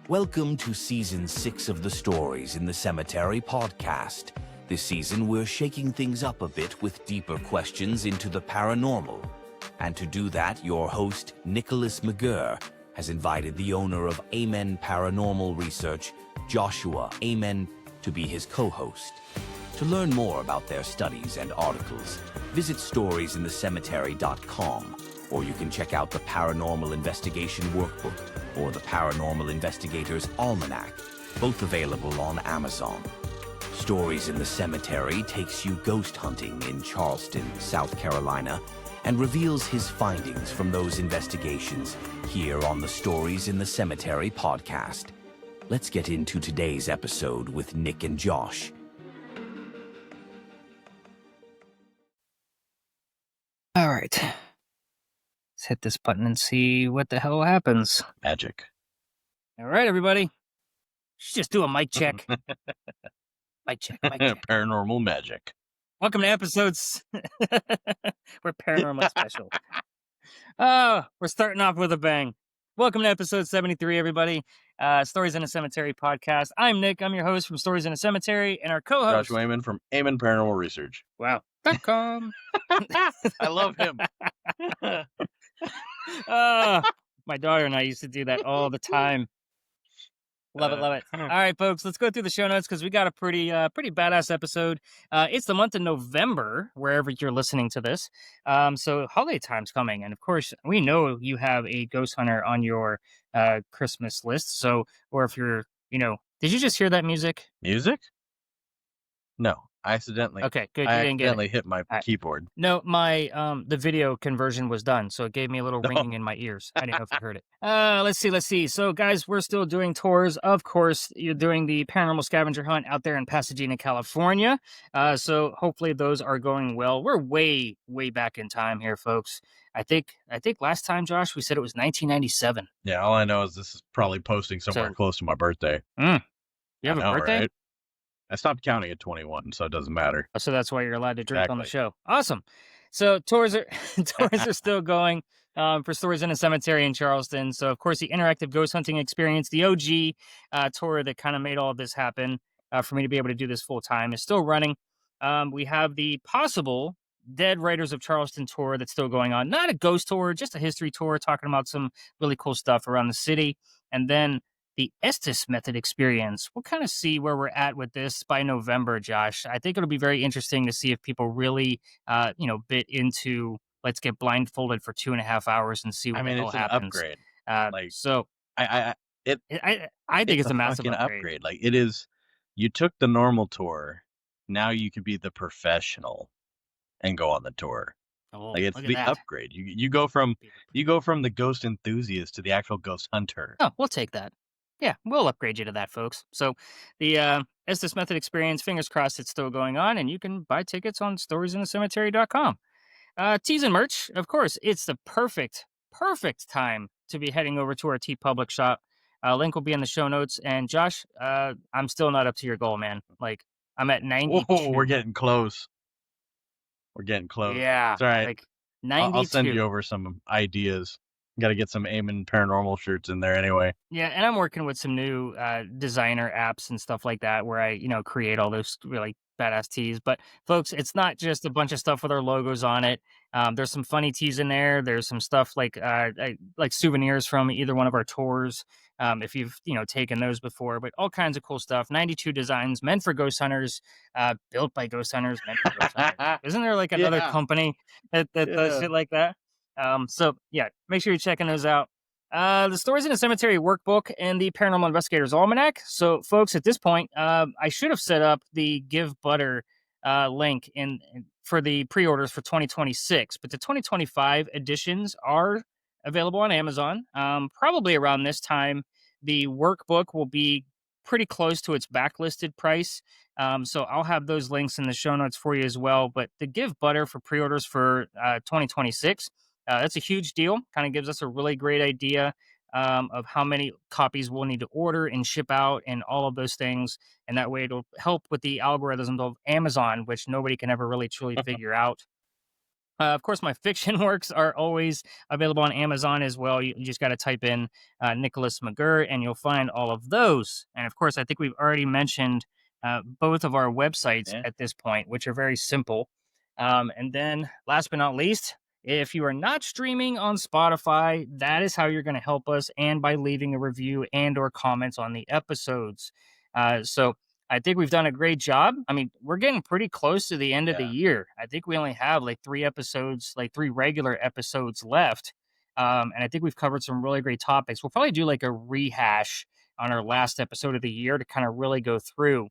Welcome to Season 6 of the Stories in the Cemetery podcast. This season, we're shaking things up a bit with deeper questions into the paranormal. And to do that, your host, Nicholas McGirr, has invited the owner of Amen Paranormal Research, Joshua Amen, to be his co-host. To learn more about their studies and articles, visit storiesinthecemetery.com, or you can check out the Paranormal Investigation Workbook or the Paranormal Investigator's Almanac, both available on Amazon. Stories in the Cemetery takes you ghost hunting in Charleston, South Carolina, and reveals his findings from those investigations here on the Stories in the Cemetery podcast. Let's get into today's episode with Nick and Josh. All right. Let's hit this button and see what the hell happens. Magic. All right, everybody. Let's just do a mic check. Mic check. Paranormal magic. Welcome to episodes. We're paranormal special. We're starting off with a bang. Welcome to episode 73, everybody. Stories in a Cemetery podcast. I'm Nick. I'm your host from Stories in a Cemetery, and our co-host, Joshua Amen from Amen Paranormal Research. Wow. .com. I love him. My daughter and I used to do that all the time. Love it. All right, folks, let's go through the show notes because we got a pretty badass episode. It's the month of November, wherever you're listening to this. So holiday time's coming. And of course, we know you have a ghost hunter on your Christmas list. So, or if you're, did you just hear that music? Music? No. I accidentally. Okay, good. You I didn't get accidentally it. hit my keyboard. No, my the video conversion was done, so it gave me a little ringing in my ears. I didn't know if you heard it. Let's see. So, guys, we're still doing tours. Of course, you're doing the paranormal scavenger hunt out there in Pasadena, California. So hopefully those are going well. We're way back in time here, folks. I think last time, Josh, we said it was 1997. Yeah, all I know is this is probably posting somewhere close to my birthday. You have a birthday? Right? I stopped counting at 21, so it doesn't matter. So that's why you're allowed to drink on the show. Awesome. So tours are still going for Stories in a Cemetery in Charleston. So, of course, the interactive ghost hunting experience, the OG tour that kind of made all of this happen for me to be able to do this full time, is still running. We have the possible Dead Writers of Charleston tour that's still going on. Not a ghost tour, just a history tour, talking about some really cool stuff around the city. And then the Estes method experience. We'll kind of see where we're at with this by November, Josh. I think it'll be very interesting to see if people really, bit into let's get blindfolded for 2.5 hours and see what the hell happens. It's an upgrade. I think it's a massive upgrade. Like it is. You took the normal tour. Now you can be the professional and go on the tour. Oh, like it's the upgrade. You go from the ghost enthusiast to the actual ghost hunter. Oh, we'll take that. Yeah, we'll upgrade you to that, folks. So the Estes Method experience, fingers crossed it's still going on, and you can buy tickets on storiesinthecemetery.com. Tees and merch, of course, it's the perfect time to be heading over to our TeePublic shop. Link will be in the show notes. And Josh, I'm still not up to your goal, man. Like, I'm at 92. Whoa, we're getting close. Yeah. It's all right. Like 92. I'll send you over some ideas. Got to get some Amen Paranormal shirts in there anyway. Yeah, and I'm working with some new designer apps and stuff like that where I, create all those really badass tees. But folks, it's not just a bunch of stuff with our logos on it. There's some funny tees in there. There's some stuff like souvenirs from either one of our tours. If you've taken those before, but all kinds of cool stuff. 92 designs meant for ghost hunters, built by ghost hunters, meant for ghost hunters. Isn't there like another company that does shit like that? So yeah, make sure you're checking those out. The Stories in a Cemetery workbook and the Paranormal Investigator's Almanac. So folks, at this point, I should have set up the Give Butter link for the pre-orders for 2026, but the 2025 editions are available on Amazon. Probably around this time, the workbook will be pretty close to its backlisted price. So I'll have those links in the show notes for you as well. But the Give Butter for pre-orders for 2026, that's a huge deal. Kind of gives us a really great idea of how many copies we'll need to order and ship out and all of those things. And that way it'll help with the algorithms of Amazon, which nobody can ever really truly figure out. Of course, my fiction works are always available on Amazon as well. You just got to type in Nicholas McGirr and you'll find all of those. And of course, I think we've already mentioned both of our websites Yeah. at this point, which are very simple. And then, last but not least, if you are not streaming on Spotify, that is how you're going to help us, and by leaving a review and/or comments on the episodes. So I think we've done a great job. I mean, we're getting pretty close to the end of the Yeah. year. I think we only have like 3 episodes, like 3 regular episodes left. And I think we've covered some really great topics. We'll probably do like a rehash on our last episode of the year to kind of really go through.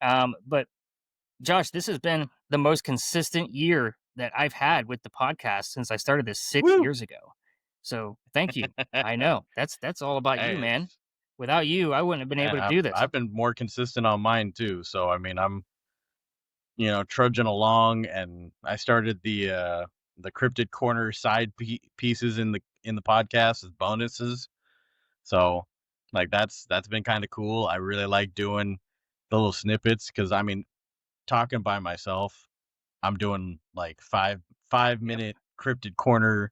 But Josh, this has been the most consistent year that I've had with the podcast since I started this six Woo! years ago. So thank you. I know that's all about you, Hey, man. Without you, I wouldn't have been able to do this. I've been more consistent on mine too. So I mean, I'm trudging along, and I started the cryptid corner side pieces in the podcast as bonuses. So like that's been kind of cool. I really like doing the little snippets because I mean, talking by myself, I'm doing like five Yep. minute cryptid corner.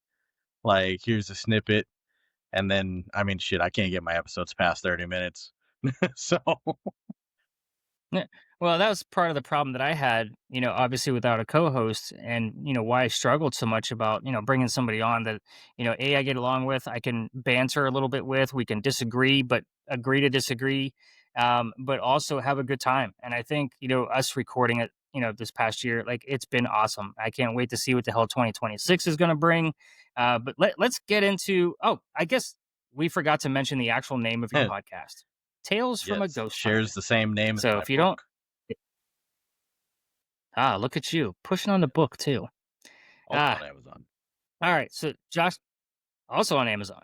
Like here's a snippet, and then I mean, shit, I can't get my episodes past 30 minutes. So Yeah. Well, that was part of the problem that I had, obviously without a co-host, and why I struggled so much about, bringing somebody on that, I get along with, I can banter a little bit with, we can disagree, but agree to disagree, but also have a good time. And I think, us recording it, this past year, like it's been awesome. I can't wait to see what the hell 2026 is going to bring. But let's get into, oh, I guess we forgot to mention the actual name of your podcast, Tales from a yes, Ghost shares Hunter. the same name as So my if you don't, book. look at you pushing on the book too. Also on Ah, Amazon. all right. So Josh, also on Amazon.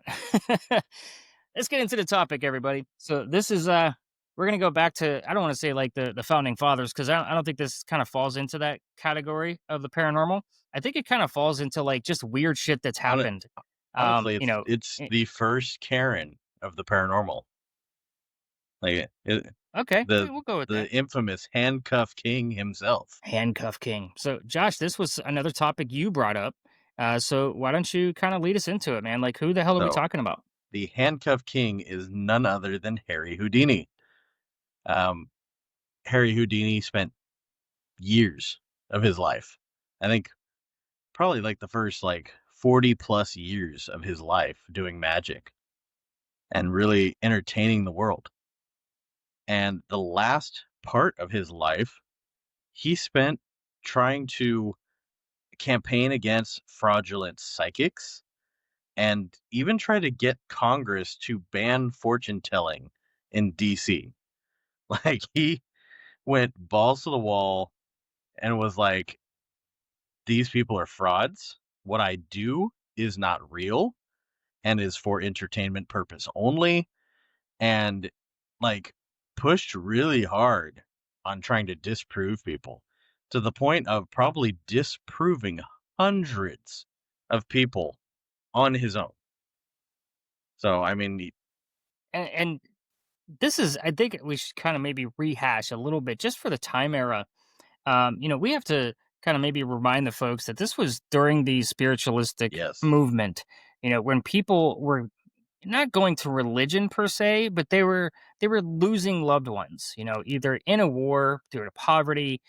Let's get into the topic, everybody. So this is we're gonna go back to, I don't want to say like the founding fathers, because I don't think this kind of falls into that category of the paranormal. I think it kind of falls into like just weird shit that's Hon- happened. Honestly, You know, it's eh, the first Karen of the paranormal. Like okay, the we'll go with that. the infamous handcuff king himself. Handcuff King. So, Josh, this was another topic you brought up. So, why don't you kind of lead us into it, man? Like, who the hell are we So talking about? the handcuff king is none other than Harry Houdini. Um, Harry Houdini spent years of his life. I think probably like the first like 40 plus years of his life doing magic and really entertaining the world. And the last part of his life, he spent trying to campaign against fraudulent psychics and even try to get Congress to ban fortune telling in DC. Like he went balls to the wall and was like, these people are frauds. What I do is not real and is for entertainment purpose only. And like pushed really hard on trying to disprove people to the point of probably disproving hundreds of people on his own. So, I mean, And this is, I think we should kind of maybe rehash a little bit just for the time era. We have to kind of maybe remind the folks that this was during the spiritualistic yes. movement, when people were not going to religion per se, but they were losing loved ones, either in a war, due to poverty,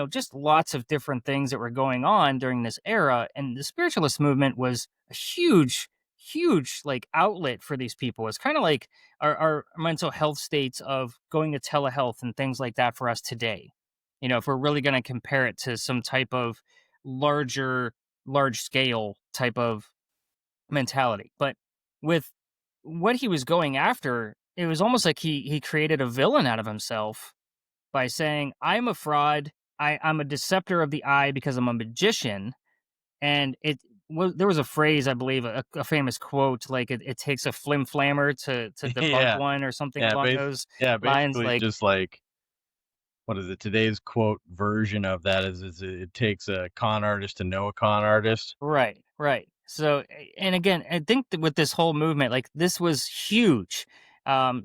just lots of different things that were going on during this era. And the spiritualist movement was a huge like outlet for these people. It's kind of like our mental health states of going to telehealth and things like that for us today. If we're really going to compare it to some type of larger, large scale type of mentality. But with what he was going after, it was almost like he created a villain out of himself by saying, "I'm a fraud. I'm a deceptor of the eye because I'm a magician." And there was a phrase, I believe, a famous quote, like it takes a flim flammer to debunk Yeah. one or something Yeah. along those Yeah. lines. Basically, Like, just like, what is it? Today's quote version of that is it takes a con artist to know a con artist. right, right. So, and again, I think that with this whole movement, like this was huge.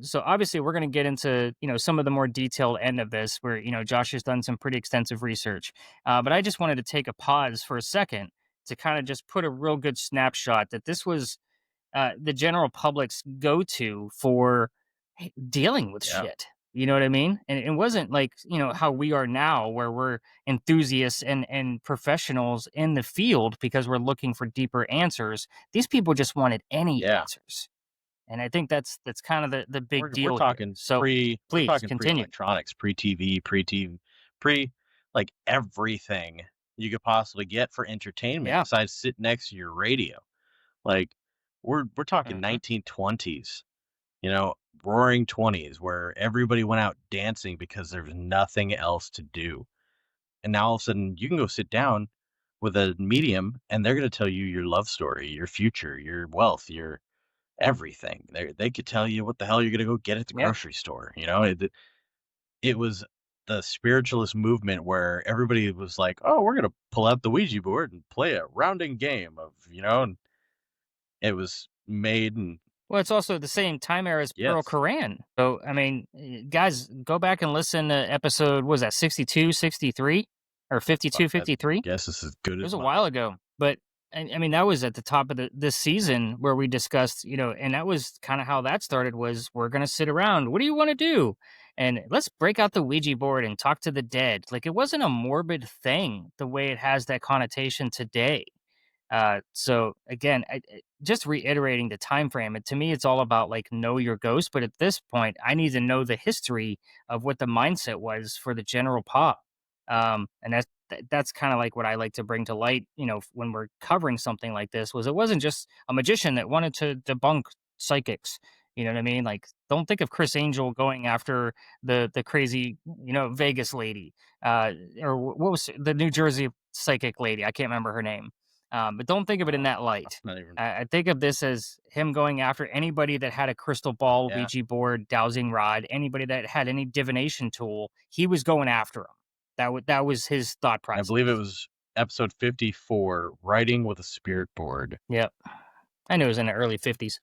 So obviously we're going to get into, some of the more detailed end of this where, Josh has done some pretty extensive research. But I just wanted to take a pause for a second to kind of just put a real good snapshot that this was the general public's go-to for dealing with Yeah. shit. You know what I mean? And it wasn't like, how we are now where we're enthusiasts and professionals in the field because we're looking for deeper answers. These people just wanted any Yeah. answers. And I think that's kind of the big We're deal here. talking So we're please talking continue. pre-electronics, pre-TV, pre like everything you could possibly get for entertainment Yeah. besides sit next to your radio. Like we're talking Mhm. 1920s, you know, roaring 20s where everybody went out dancing because there was nothing else to do. And now all of a sudden you can go sit down with a medium and they're going to tell you your love story, your future, your wealth, your everything. They could tell you what the hell you're going to go get at the Yeah. grocery store. It was the spiritualist movement where everybody was like, "Oh, we're going to pull out the Ouija board and play a rounding game of, and it was made and Well, it's also the same time era as Pearl yes, Koran. So, I mean, guys, go back and listen to episode, was that 62, 63, or 52, fuck, that 53? guess is as good It was as a mine. while ago, but I mean, that was at the top of this season where we discussed, and that was kind of how that started was we're going to sit around. What do you want to do? And let's break out the Ouija board and talk to the dead. Like it wasn't a morbid thing the way it has that connotation today. So again, just reiterating the time frame. And to me, it's all about like know your ghost. But at this point, I need to know the history of what the mindset was for the general pop. And that's kind of like what I like to bring to light. When we're covering something like this, was it wasn't just a magician that wanted to debunk psychics. You know what I mean? Like, don't think of Chris Angel going after the crazy, Vegas lady, or what was the New Jersey psychic lady? I can't remember her name, but don't think of it in that light. Not even I think of this as him going after anybody that had a crystal ball, yeah. Ouija board, dowsing rod, anybody that had any divination tool. He was going after them. That was his thought I believe it process. was episode 54, writing with a spirit board. Yep, I knew it was in the early 50s.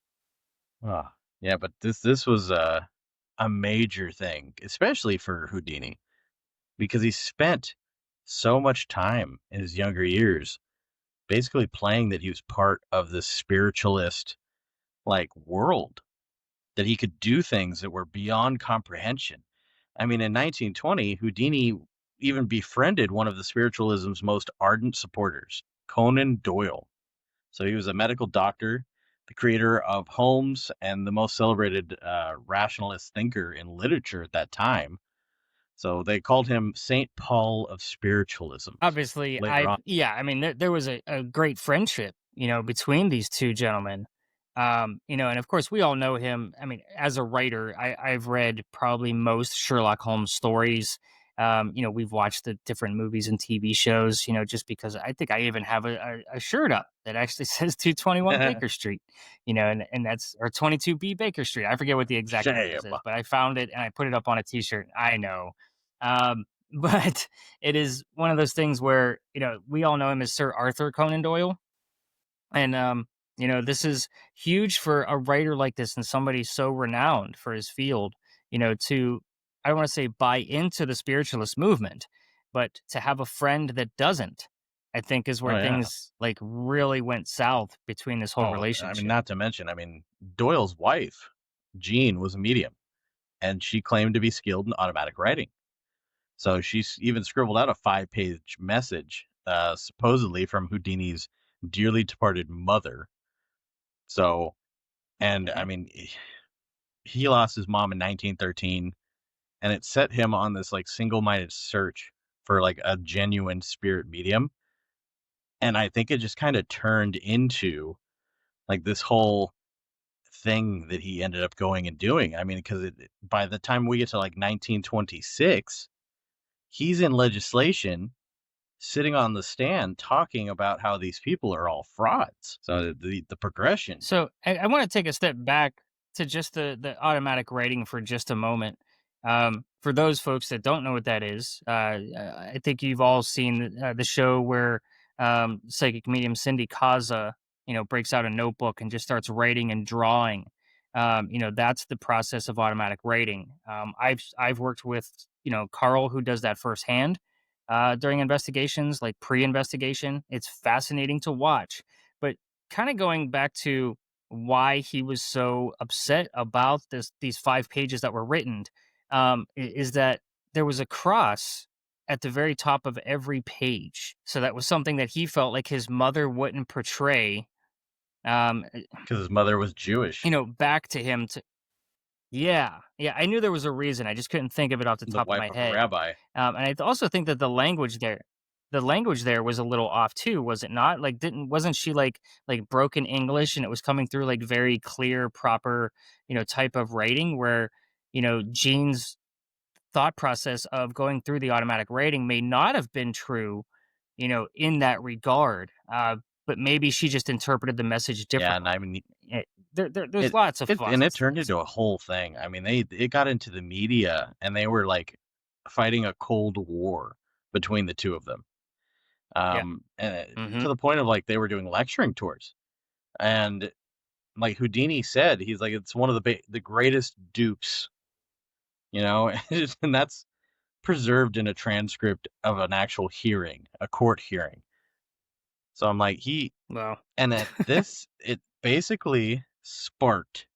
Ah, yeah, but this was a major thing, especially for Houdini, because he spent so much time in his younger years basically playing that he was part of this spiritualist like world, that he could do things that were beyond comprehension. I mean, in 1920, Houdini even befriended one of the spiritualism's most ardent supporters, Conan Doyle. So he was a medical doctor, the creator of Holmes, and the most celebrated rationalist thinker in literature at that time. So they called him Saint Paul of spiritualism Obviously, later on. yeah, I mean, there was a great friendship, between these two gentlemen. And of course, we all know him. I mean, as a writer, I've read probably most Sherlock Holmes stories. We've watched the different movies and TV shows, just because I think I even have a shirt up that actually says 221 Baker Street, and that's, or 22B Baker Street. I forget what the exact address Shame. is, but I found it and I put it up on a t-shirt. I know. Um, but it is one of those things where, we all know him as Sir Arthur Conan Doyle. And, this is huge for a writer like this and somebody so renowned for his field, to, I don't want to say buy into the spiritualist movement, but to have a friend that doesn't, I think is Oh where yeah. things like really went south between this whole Oh, I mean, relationship. not to mention, I mean, Doyle's wife, Jean, was a medium, and she claimed to be skilled in automatic writing. So she's even scribbled out a 5-page message, supposedly from Houdini's dearly departed mother. So, and I Mhm. mean, he lost his mom in 1913, and it set him on this like single-minded search for like a genuine spirit medium. And I think it just kind of turned into like this whole thing that he ended up going and doing. I mean, because by the time we get to like 1926, he's in legislation sitting on the stand talking about how these people are all frauds. So the progression. So I want to take a step back to just the automatic writing for just a moment. For those folks that don't know what that is, I think you've all seen the show where psychic medium Cindy Kaza, breaks out a notebook and just starts writing and drawing. That's the process of automatic rating. I've worked with Carl, who does that firsthand during investigations, like pre-investigation. It's fascinating to watch. But kind of going back to why he was so upset about these 5 pages that were written, is that there was a cross at the very top of every page. So that was something that he felt like his mother wouldn't portray. Um, because his mother was Jewish, back to him to yeah, yeah, I knew there was a reason, I just couldn't think of it off the the top of wife my of a head, rabbi. and I also think that the language there was a little off too, was it not? Like, didn't wasn't she, like, broken English, and it was coming through, like, very clear, proper, type of writing where, Gene's thought process of going through the automatic rating may not have been true, in that regard, but maybe she just interpreted the message Yeah, and differently. I mean, There's lots of it flaws to turned this. into a whole thing. I mean, it got into the media, and they were like fighting a cold war between the two of them. Yeah. And to Mhm. the point of like they were doing lecturing tours, and like Houdini said, he's like it's one of the greatest dupes, and that's preserved in a transcript of an actual hearing, a court hearing. So I'm like Well, and at this, it basically sparked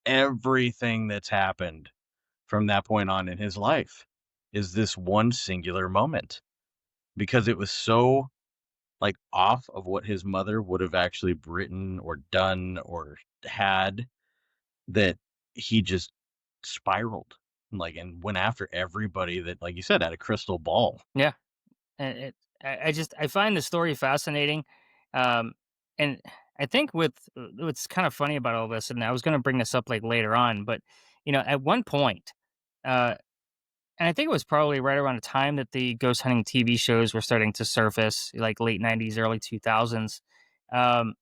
everything that's happened from that point on in his life is this one singular moment because it was so like off of what his mother would have actually written or done or had that he just spiraled like and went after everybody that like you said had a crystal ball. yeah, and I find the story fascinating, and I think what's kind of funny about all this, and I was gonna bring this up, like, later on, but, at one point, uh and I think it was probably right around the time that the ghost hunting TV shows were starting to surface, like, late '90s, early 2000s, um,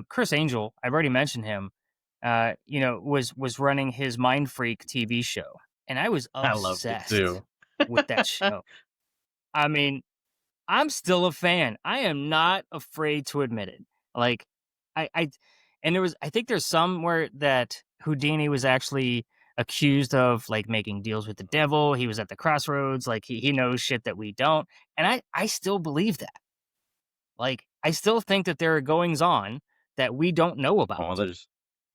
Chris Angel, I've already mentioned him, was running his Mind Freak TV show, and I was I loved it obsessed too. with that show. I mean, I'm still a fan. I am not afraid to admit it. Like, I and I think there's somewhere that Houdini was actually accused of, like, making deals with the devil. He was at the crossroads. Like, he knows shit that we don't. And I still believe that. Like, I still think that there are goings on that we don't know Oh, about. there's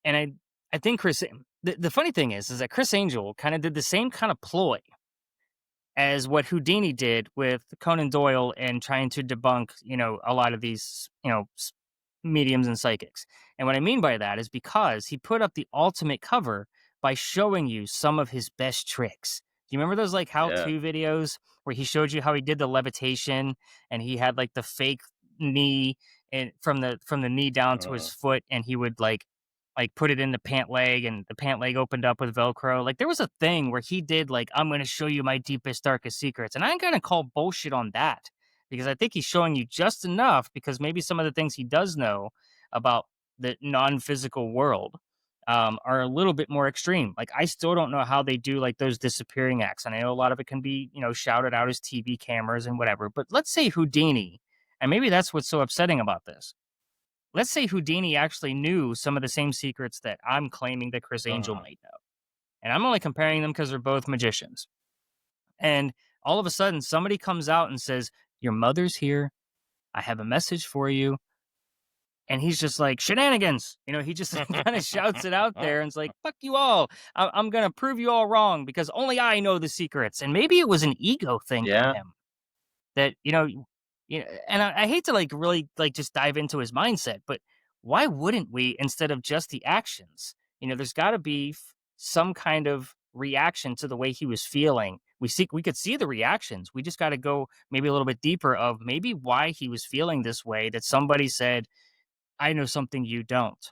And I think the funny thing is that Chris Angel kind of did the same kind of ploy as what Houdini did with Conan Doyle and trying to debunk, a lot of these, mediums and psychics. And what I mean by that is because he put up the ultimate cover by showing you some of his best tricks. Do you remember those, like, yeah. how-to videos where he showed you how he did the levitation and he had, like, the fake knee and from the knee down to his Uh, foot, and he would, like, put it in the pant leg, and the pant leg opened up with Velcro. Like, there was a thing where he did, like, I'm going to show you my deepest, darkest secrets. And I'm going to call bullshit on that because I think he's showing you just enough, because maybe some of the things he does know about the non-physical world are a little bit more extreme. Like, I still don't know how they do, like, those disappearing acts. And I know a lot of it can be, shouted out as TV cameras and whatever. But let's say Houdini, and maybe that's what's so upsetting about this. Let's say Houdini actually knew some of the same secrets that I'm claiming that Chris Angel uh, might know. And I'm only comparing them because they're both magicians. And all of a sudden, somebody comes out and says, your mother's here. I have a message for you. And he's just like, shenanigans. He just kind of shouts it out there and it's like, fuck you all. I'm going to prove you all wrong because only I know the secrets. And maybe it was an ego thing for yeah, him that, and I hate to, like, really, like, just dive into his mindset, but why wouldn't we, instead of just the actions? There's got to be some kind of reaction to the way he was feeling. We could see the reactions. We just got to go maybe a little bit deeper of maybe why he was feeling this way, that somebody said, I know something you don't,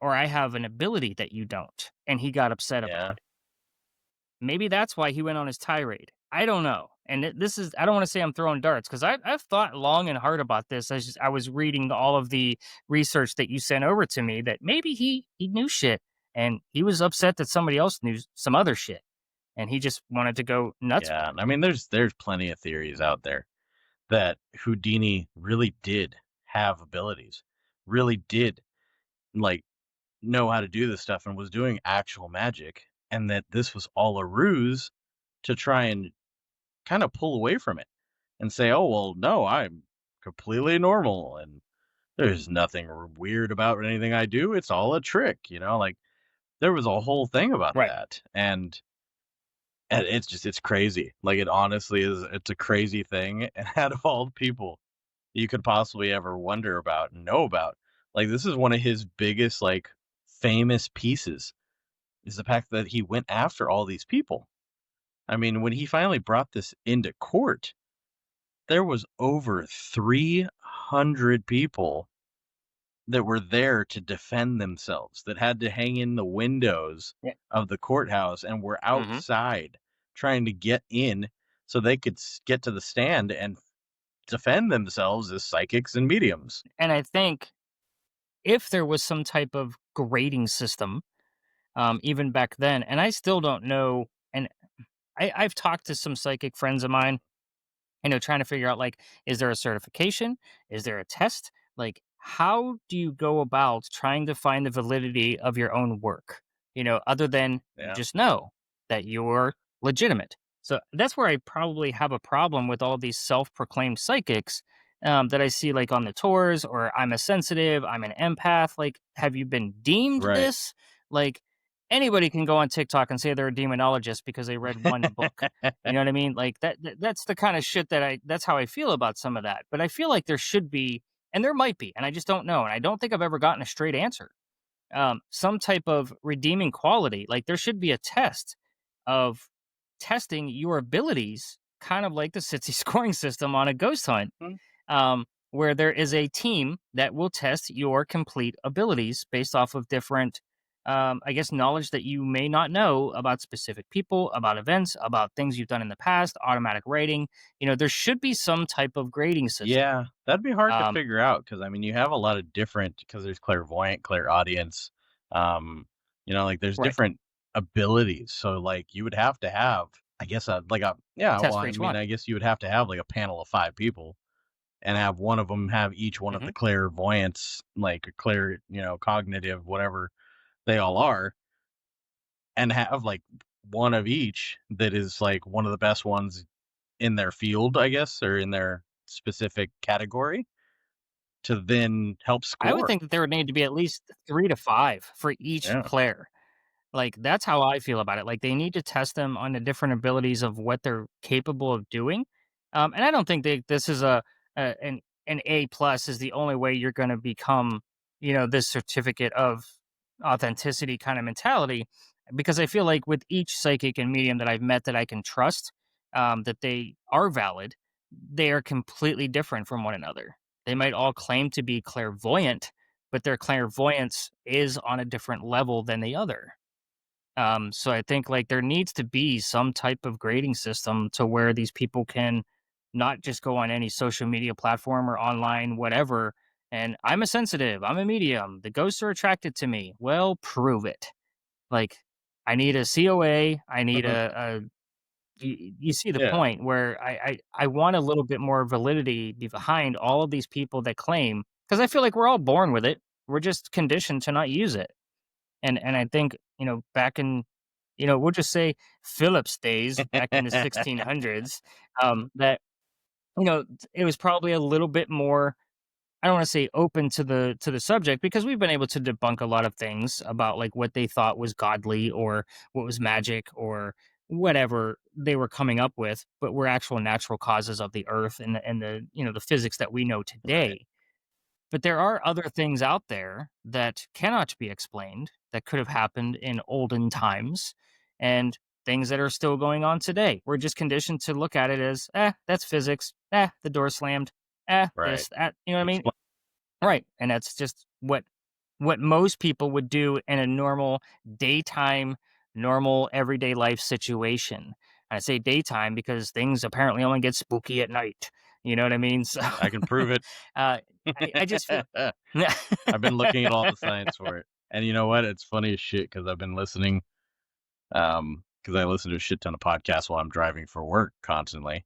or I have an ability that you don't, and he got upset about yeah, it. Maybe that's why he went on his tirade. I don't know. And this is, I don't want to say I'm throwing darts, because I've thought long and hard about this as I was reading all of the research that you sent over to me, that maybe he knew shit and he was upset that somebody else knew some other shit and he just wanted to go nuts with yeah. it. I mean, there's plenty of theories out there that Houdini really did have abilities, really did like. know how to do this stuff and was doing actual magic, and that this was all a ruse to try and kind of pull away from it and say, "Oh, well, no, I'm completely normal and there's nothing weird about anything I do. It's all a trick." Like there was a whole thing about Right. that. And it's crazy. Like it honestly is, it's a crazy thing. And out of all the people you could possibly ever wonder about and know about, like this is one of his biggest, like, famous pieces, is the fact that he went after all these people. I mean, when he finally brought this into court, there was over 300 people that were there to defend themselves, that had to hang in the windows Yeah. of the courthouse and were Hmm. outside trying to get in so they could get to the stand and defend themselves as psychics and mediums. And I think if there was some type of grading system, even back then, and I still don't know, and I've talked to some psychic friends of mine, trying to figure out, like, is there a certification? Is there a test? Like, how do you go about trying to find the validity of your own work? Other than you Yeah. just know that you're legitimate. So that's where I probably have a problem with all these self-proclaimed psychics, that I see, like, on the tours, or I'm a sensitive, I'm an empath. Like, have you been deemed Right. this? Like, anybody can go on TikTok and say they're a demonologist because they read one book. You know what I mean? Like that's the kind of shit that's how I feel about some of that. But I feel like there should be, and there might be, and I just don't know. And I don't think I've ever gotten a straight answer. Some type of redeeming quality. Like there should be a test of testing your abilities, kind of like the Sitsi scoring system on a ghost hunt, Mm. where there is a team that will test your complete abilities based off of different, I guess, knowledge that you may not know about specific people, about events, about things you've done in the past, automatic rating. There should be some type of grading system. Yeah, that'd be hard to Um, figure out because I mean, you have a lot of different, because there's clairvoyant, clairaudience, like there's right. different abilities. So like you would have to have, I guess, A yeah, well, test for I each mean, one. I guess you would have to have like a panel of 5 people and have one of them have each one of Hmm. the clairvoyants, like a cognitive, whatever they all are, and have like one of each that is like one of the best ones in their field, I guess, or in their specific category to then help I would score. think that there would need to be at least 3 to 5 for each Yeah, Claire. Like, that's how I feel about it. Like, they need to test them on the different abilities of what they're capable of doing. And I don't think this is an A plus is the only way you're going to become, this certificate of authenticity kind of mentality. Because I feel like with each psychic and medium that I've met that I can trust, that they are valid, they are completely different from one another. They might all claim to be clairvoyant, but their clairvoyance is on a different level than the other. So I think like there needs to be some type of grading system to where these people can not just go on any social media platform or online, whatever. And I'm a sensitive, I'm a medium, the ghosts are attracted to me. Well, prove it. Like, I need a COA, I need mhm, you see the yeah, point where I want a little bit more validity behind all of these people that claim, because I feel like we're all born with it. We're just conditioned to not use it. And I think, back in, we'll just say Philip's days back in the 1600s, that, it was probably a little bit more, I don't want to say open to the subject, because we've been able to debunk a lot of things about like what they thought was godly or what was magic or whatever they were coming up with, but were actual natural causes of the earth and the the physics that we know right, today. But there are other things out there that cannot be explained that could have happened in olden times, and things that are still going on today. We're just conditioned to look at it as, that's physics. The door slammed. right. This, that. You know what I mean? Explain. Right. And that's just what most people would do in a normal daytime, normal everyday life situation. I say daytime because things apparently only get spooky at night. You know what I mean? So I can prove it. uh, I just feel I've been looking at all the science for it, and you know what? It's funny as shit because I've been listening, because I listen to a shit ton of podcasts while I'm driving for work constantly,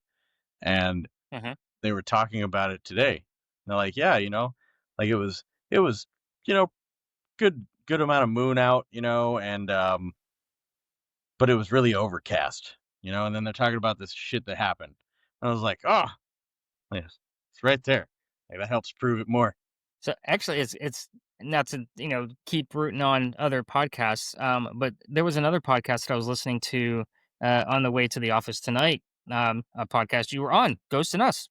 and Mhm. they were talking about it today. They're like, yeah, like it was, you know, good good amount of moon out, and but it was really overcast, and then they're talking about this shit that happened. And I was like, oh, yes, it's right there. Like, that helps prove it more. So actually, it's not to keep rooting on other podcasts, but there was another podcast that I was listening to on the way to the office tonight. A podcast you were on, Ghost and Us.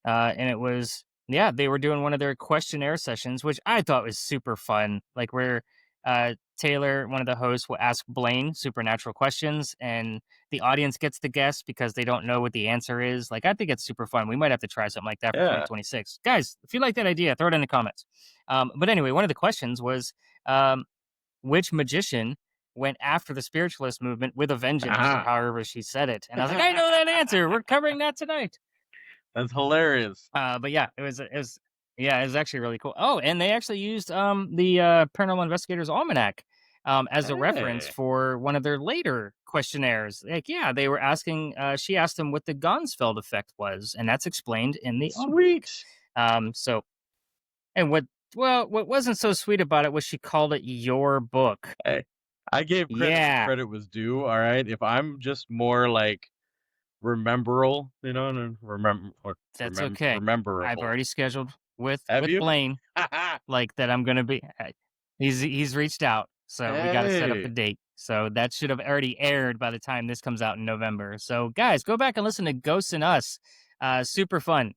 And it was, yeah, they were doing one of their questionnaire sessions, which I thought was super fun. Like where Taylor, one of the hosts, will ask Blaine supernatural questions, and the audience gets to guess because they don't know what the answer is. Like, I think it's super fun. We might have to try something like that for Yeah. 2026, guys. If you like that idea, throw it in the comments. But anyway, one of the questions was, which magician went after the spiritualist movement with a vengeance, or Ah. however she said it. And I was like, I know that answer. We're covering that tonight. That's hilarious. But yeah, it was actually really cool. Oh, and they actually used the Paranormal Investigators Almanac as a reference Hey, for one of their later questionnaires. Like, yeah, they were asking. She asked them what the Gonsfeld effect was, and that's explained in the almanac. sweet. So, and what wasn't so sweet about it was she called it your book. Hey, I gave credit where Yeah, credit was due. All right, if I'm just more like rememberable, and that's okay. I've rememberable. already scheduled Have with you? Blaine like that. I'm gonna be. He's reached out, so we got to set up the Hey, date. So that should have already aired by the time this comes out in November. So guys, go back and listen to Ghosts and Us. Super fun.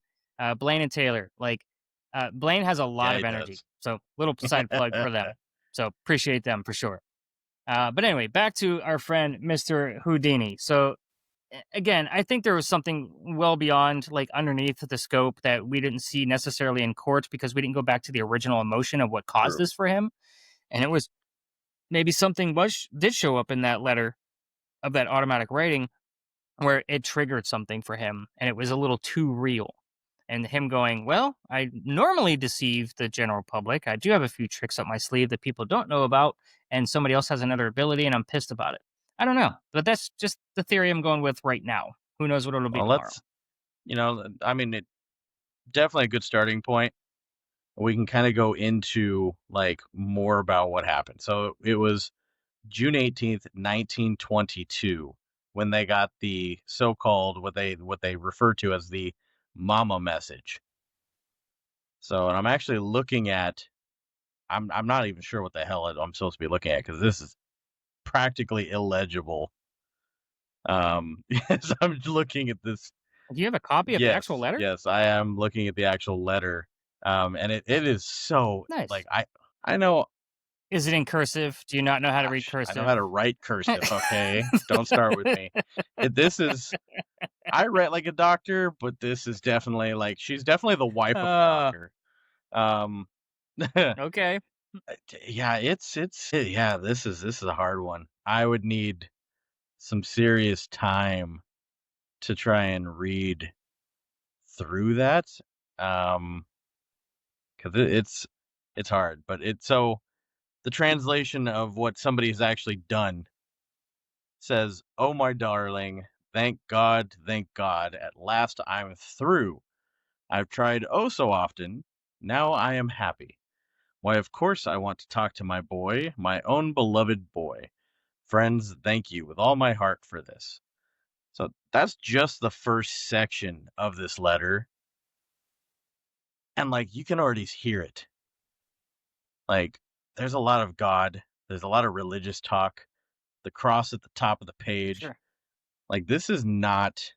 Blaine and Taylor. Like Blaine has a lot yeah, of he energy. does. So little side plug for them. So appreciate them for sure. But anyway, back to our friend Mr. Houdini. So again, I think there was something well beyond, like, underneath the scope that we didn't see necessarily in court because we didn't go back to the original emotion of what caused True. this for him. And it was maybe something did show up in that letter of that automatic writing where it triggered something for him and it was a little too real. And him going, well, I normally deceive the general public. I do have a few tricks up my sleeve that people don't know about, and somebody else has another ability, and I'm pissed about it. I don't know, but that's just the theory I'm going with right now. Who knows what it'll be Well, tomorrow? I mean, it definitely a good starting point. We can kind of go into like more about what happened. So it was June 18th, 1922, when they got the so-called what they refer to as the mama message. So, and I'm actually looking at I'm not even sure what the hell I'm supposed to be looking at because this is practically illegible. Yes, I'm looking at this. Do you have a copy of the actual Yes, letter? yes, I am looking at the actual letter. And it is so Nice. like I know. Is it in cursive? Do you not know how to read Gosh, I know how cursive? to write cursive. Okay, don't start with me. This is I write like a doctor, but this is definitely like she's definitely the wife of a uh, doctor. Um, okay. yeah, yeah. This is a hard one. I would need some serious time to try and read through that. Um, because it's hard, but it's so the translation of what somebody has actually done says, "Oh my darling, thank God, at last I'm through. I've tried oh so often. Now I am happy. Why, of course I want to talk to my boy, my own beloved boy. Friends, thank you with all my heart for this." So that's just the first section of this letter. And like you can already hear it. Like there's a lot of God, there's a lot of religious talk, the cross at the top of the page. Sure. Like this is not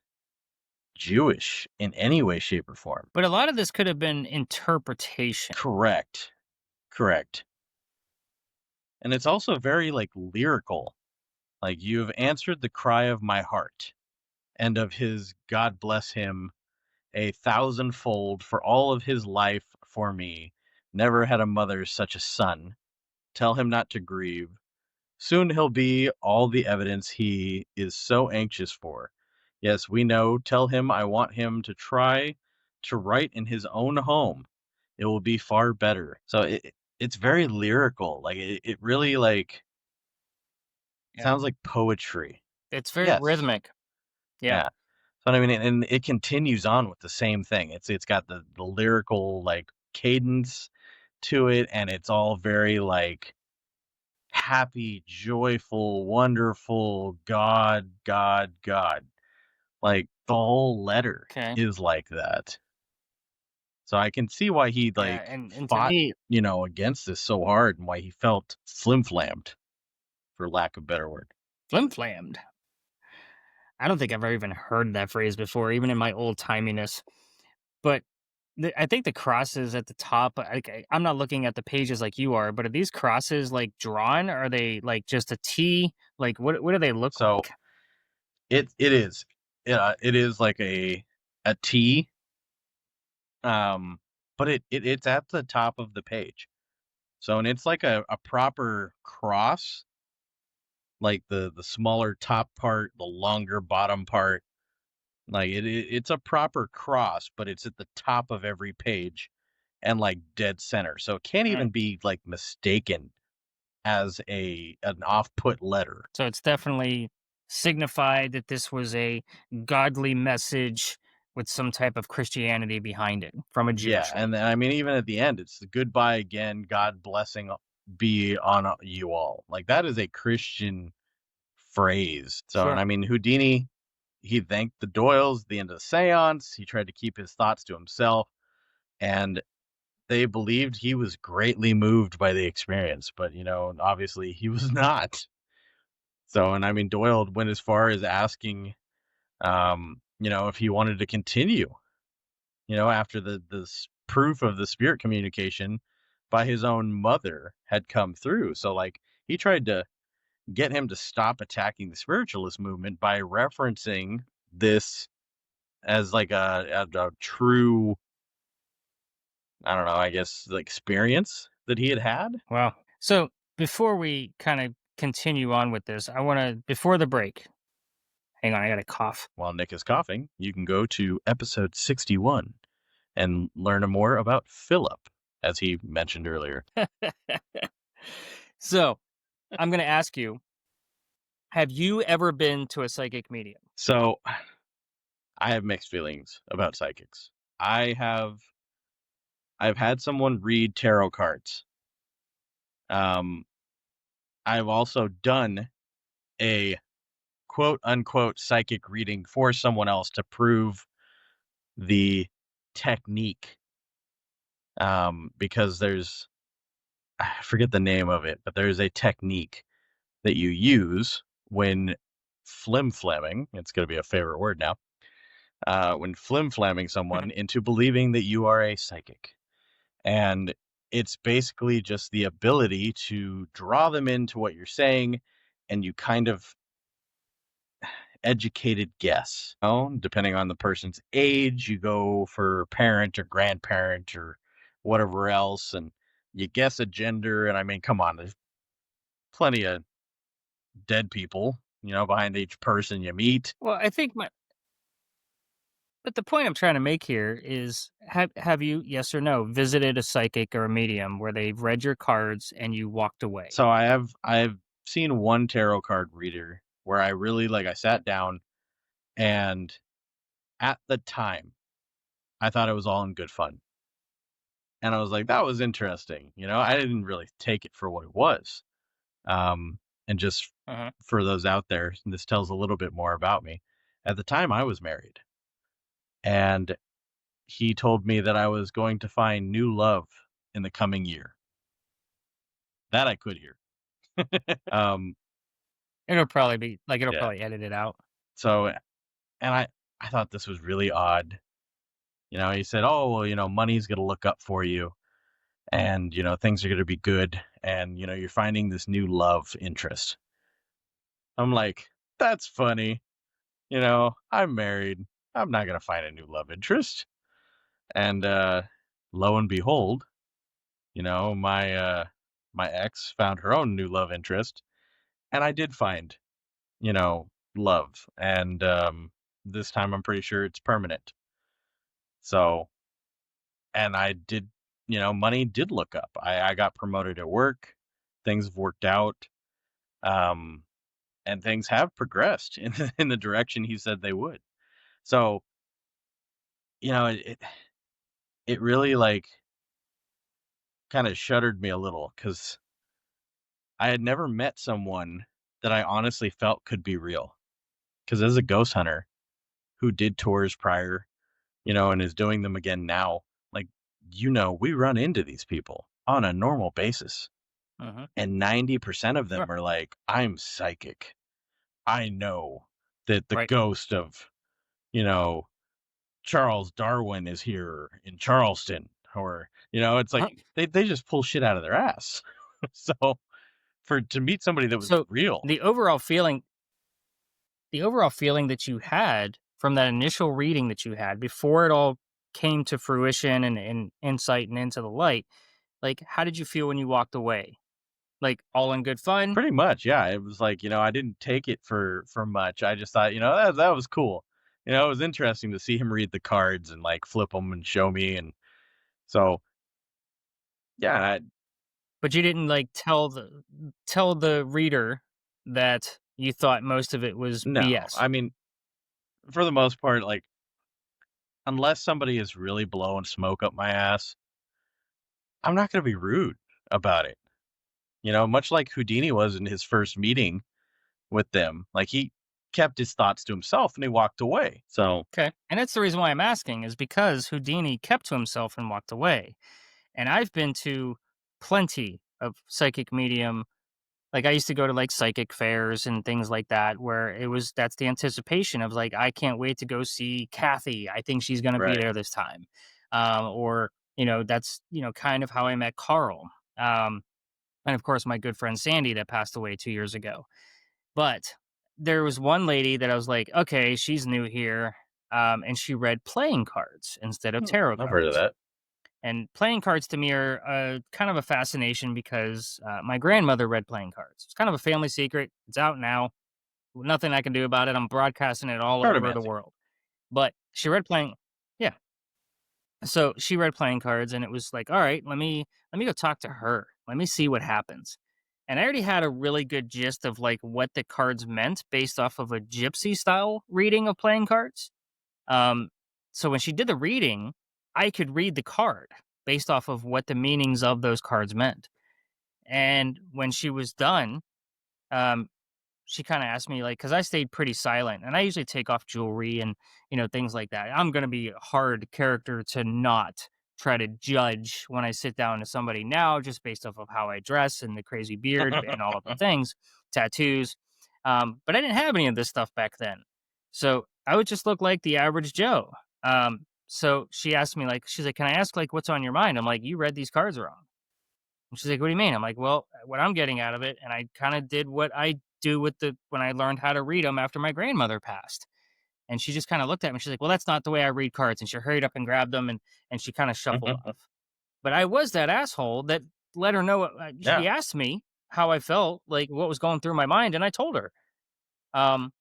Jewish in any way, shape, or form. But a lot of this could have been interpretation. Correct. Correct. And it's also very like lyrical. Like you have answered the cry of my heart and of his God bless him a thousandfold for all of his life for me. Never had a mother such a son. Tell him not to grieve. Soon he'll be all the evidence he is so anxious for. Yes, we know. Tell him I want him to try to write in his own home. It will be far better. So it's very lyrical. Like it really like Yeah. sounds like poetry. It's very Yes. rhythmic. Yeah. Yeah. But I mean, and it continues on with the same thing. It's got the lyrical like cadence to it, and it's all very like happy, joyful, wonderful, God, God, God. Like the whole letter Okay. is like that. So I can see why he Yeah, like and to fought, me, against this so hard and why he felt flim-flammed, for lack of a better word. flim flammed. I don't think I've ever even heard that phrase before, even in my old timiness. But I think the crosses at the top, I'm not looking at the pages like you are, but are these crosses like drawn? Are they like just a T? Like what do they look So like? it is. Yeah, it is like a T, but it's at the top of the page. So and it's like a proper cross, like the smaller top part, the longer bottom part. Like it's a proper cross, but it's at the top of every page and like dead center. So it can't Mm. even be like mistaken as an off-put letter. So it's definitely signified that this was a godly message with some type of Christianity behind it from a Yeah, Jewish and one. then, I mean, even at the end, it's the goodbye again, God blessing be on you all. Like that is a Christian phrase. So, and Sure. I mean, Houdini, he thanked the Doyles at the end of the seance. He tried to keep his thoughts to himself, and they believed he was greatly moved by the experience. But, obviously he was not. So, and I mean, Doyle went as far as asking, if he wanted to continue, after the proof of the spirit communication by his own mother had come through. So, like, he tried to get him to stop attacking the spiritualist movement by referencing this as like a true, I don't know, I guess, like, experience that he had had. Wow. So before we kind of continue on with this, I want to, before the break, hang on, I got a cough. While Nick is coughing, you can go to episode 61 and learn more about Philip, as he mentioned earlier. So I'm going to ask you, have you ever been to a psychic medium? So I have mixed feelings about psychics. I've had someone read tarot cards. Um, I've also done a quote unquote psychic reading for someone else to prove the technique. Because I forget the name of it, but there's a technique that you use when flim-flamming. It's going to be a favorite word now. When flim-flamming someone into believing that you are a psychic. And it's basically just the ability to draw them into what you're saying, and you kind of educated guess. Depending on the person's age, you go for parent or grandparent or whatever else, and you guess a gender. And I mean, come on, there's plenty of dead people, behind each person you meet. Well, I think but the point I'm trying to make here is have you, yes or no, visited a psychic or a medium where they've read your cards and you walked away? So I've seen one tarot card reader where I really I sat down, and at the time I thought it was all in good fun. And I was like, that was interesting. I didn't really take it for what it was. And just Uh-huh. for those out there, this tells a little bit more about me. At the time, I was married, and he told me that I was going to find new love in the coming year. That I could hear. um, It'll probably be like it'll yeah. probably edit it out. So, and I thought this was really odd. He said, "Oh, well, money's going to look up for you, and things are going to be good, and you're finding this new love interest." I'm like, that's funny. I'm married. I'm not going to find a new love interest. And lo and behold, my ex found her own new love interest, and I did find, you know, love. And this time I'm pretty sure it's permanent. So, and I did, money did look up. I got promoted at work. Things have worked out. Um, and things have progressed in in the direction he said they would. So, it really kind of shuddered me a little, because I had never met someone that I honestly felt could be real. Because as a ghost hunter who did tours prior, and is doing them again now, like, we run into these people on a normal basis. Hmm. And 90% of them Sure. are like, I'm psychic. I know that the Right. ghost of, you know, Charles Darwin is here in Charleston. Or, it's like they just pull shit out of their ass. So to meet somebody that was So real, the overall feeling, the overall feeling that you had from that initial reading that you had before it all came to fruition and insight and into the light, like how did you feel when you walked away? Like all in good fun? pretty much, yeah. It was like, I didn't take it for much. I just thought, that was cool. It was interesting to see him read the cards and like flip them and show me. And so, yeah, But you didn't like tell the reader that you thought most of it was no, BS. I mean, for the most part, like, unless somebody is really blowing smoke up my ass, I'm not going to be rude about it. Much like Houdini was in his first meeting with them, like he kept his thoughts to himself and he walked away. So, Okay. And that's the reason why I'm asking is because Houdini kept to himself and walked away. And I've been to plenty of psychic medium. Like I used to go to like psychic fairs and things like that where that's the anticipation of like I can't wait to go see Kathy. I think she's going to be right. there this time. Or that's kind of how I met Carl. Um and of course my good friend Sandy that passed away 2 years ago. But there was one lady that I was like, okay, she's new here. And she read playing cards instead of tarot I've heard of cards. that. And playing cards to me are kind of a fascination because my grandmother read playing cards. It's kind of a family secret. It's out now. Nothing I can do about it. I'm broadcasting it all over the Cartomancy. world. But she read playing. Yeah. So she read playing cards, and it was like, all right, let me go talk to her. Let me see what happens. And I already had a really good gist of like what the cards meant based off of a gypsy style reading of playing cards. Um, so when she did the reading, I could read the card based off of what the meanings of those cards meant. And when she was done, um, she kind of asked me like, because I stayed pretty silent, and I usually take off jewelry and things like that. I'm gonna be a hard character to not try to judge when I sit down to somebody now, just based off of how I dress and the crazy beard and all of the things, tattoos. But I didn't have any of this stuff back then, so I would just look like the average Joe. So she asked me like, she's like, "Can I ask like what's on your mind?" I'm like, "You read these cards wrong." And she's like, "What do you mean?" I'm like, "Well, what I'm getting out of it, and I kind of did what I do with when I learned how to read them after my grandmother passed." And she just kind of looked at me. She's like, "Well, that's not the way I read cards." And she hurried up and grabbed them, and she kind of shuffled off. But I was that asshole that let her know. Yeah. She asked me how I felt, like what was going through my mind, and I told her. Um,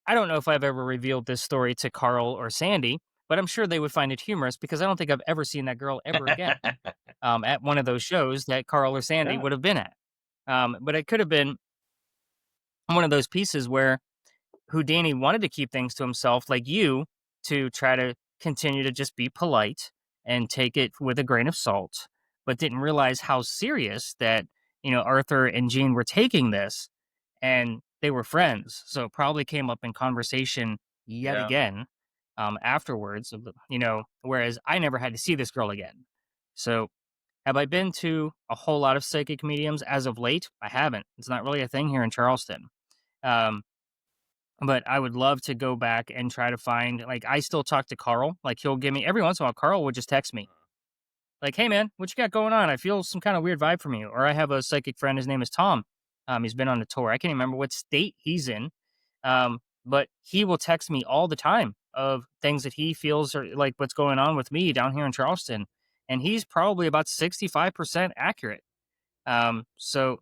I don't know if I've ever revealed this story to Carl or Sandy, but I'm sure they would find it humorous because I don't think I've ever seen that girl ever again at one of those shows that Carl or Sandy Yeah. would have been at. But it could have been one of those pieces where Houdini wanted to keep things to himself, like you, to try to continue to just be polite and take it with a grain of salt, but didn't realize how serious that, Arthur and Jean were taking this, and they were friends. So it probably came up in conversation yet Yeah. again afterwards, whereas I never had to see this girl again. So have I been to a whole lot of psychic mediums as of late? I haven't. It's not really a thing here in Charleston. Um, but I would love to go back and try to find like I still talk to Carl. Like he'll give me every once in a while, Carl would just text me. Like, hey man, what you got going on? I feel some kind of weird vibe from you. Or I have a psychic friend, his name is Tom. He's been on the tour. I can't remember what state he's in. But he will text me all the time of things that he feels are like what's going on with me down here in Charleston. And he's probably about 65% accurate. So